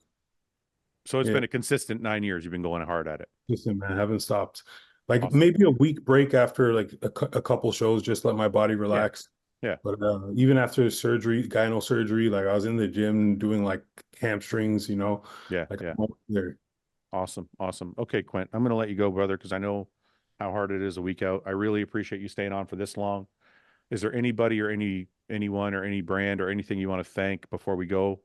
so it's it. been a consistent 9 years. You've been going hard at it. Listen, man, I haven't stopped. Like Awesome. maybe a week break after like a couple shows, just let my body Yeah. relax. Yeah. But even after surgery, gyno surgery, like I was in the gym doing like hamstrings, Yeah. like Yeah. I'm up there. Awesome. Awesome. Okay, Quint, I'm going to let you go, brother, because I know how hard it is a week out. I really appreciate you staying on for this long. Is there anybody or anyone or any brand or anything you want to thank before we go,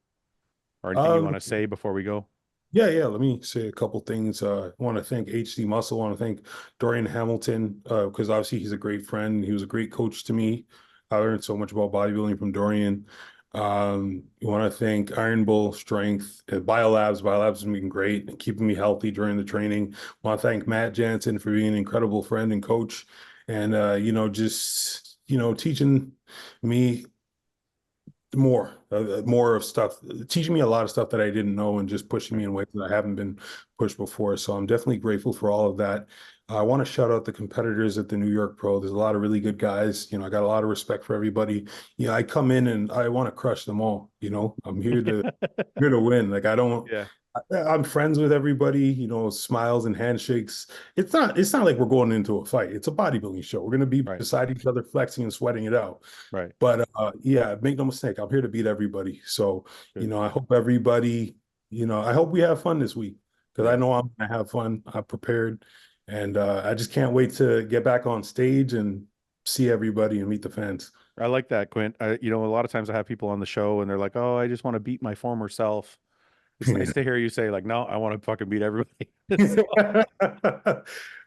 or anything you want Um, to say before we go? yeah. Let me say a couple things. I want to thank HD Muscle. I want to thank Dorian Hamilton, because obviously he's a great friend. He was a great coach to me. I learned so much about bodybuilding from Dorian. You want to thank Iron Bull Strength, Biolabs. Biolabs has been great and keeping me healthy during the training. Want to thank Matt Jansen for being an incredible friend and coach, and just teaching me more of stuff, teaching me a lot of stuff that I didn't know and just pushing me Right. in ways that I haven't been pushed before. So I'm definitely grateful for all of that. I want to shout out the competitors at the New York Pro. There's a lot of really good guys. I got a lot of respect for everybody. I come in and I want to crush them all. I'm here to win. Like I don't Yeah. I'm friends with everybody, smiles and handshakes. It's not like we're going into a fight. It's a bodybuilding show. We're going to be Right. beside each other, flexing and sweating it out. Right. But yeah, make no mistake, I'm here to beat everybody. So, Good. I hope everybody, I hope we have fun this week because I Yeah. know I'm gonna have fun. I'm prepared, and I just can't wait to get back on stage and see everybody and meet the fans. I like that, Quint. A lot of times I have people on the show and they're like, "Oh, I just want to beat my former self." It's nice to hear you say like, "No, I want to fucking beat everybody." So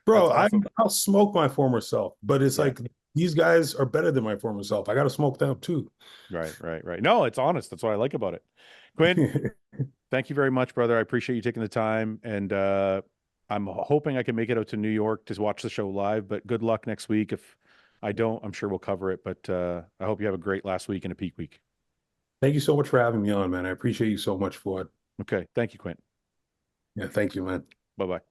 Bro, that's awesome. I'll smoke my former self, but it's Yeah. like these guys are better than my former self. I got to smoke them too. Right. Right. Right. No, it's honest. That's what I like about it. Quint, thank you very much, brother. I appreciate you taking the time, and I'm hoping I can make it out to New York to watch the show live. But good luck next week. If I don't, I'm sure we'll cover it. But I hope you have a great last week and a peak week. Thank you so much for having me on, man. I appreciate you so much for it. Okay, thank you, Quint. Yeah, thank you, man. Bye bye.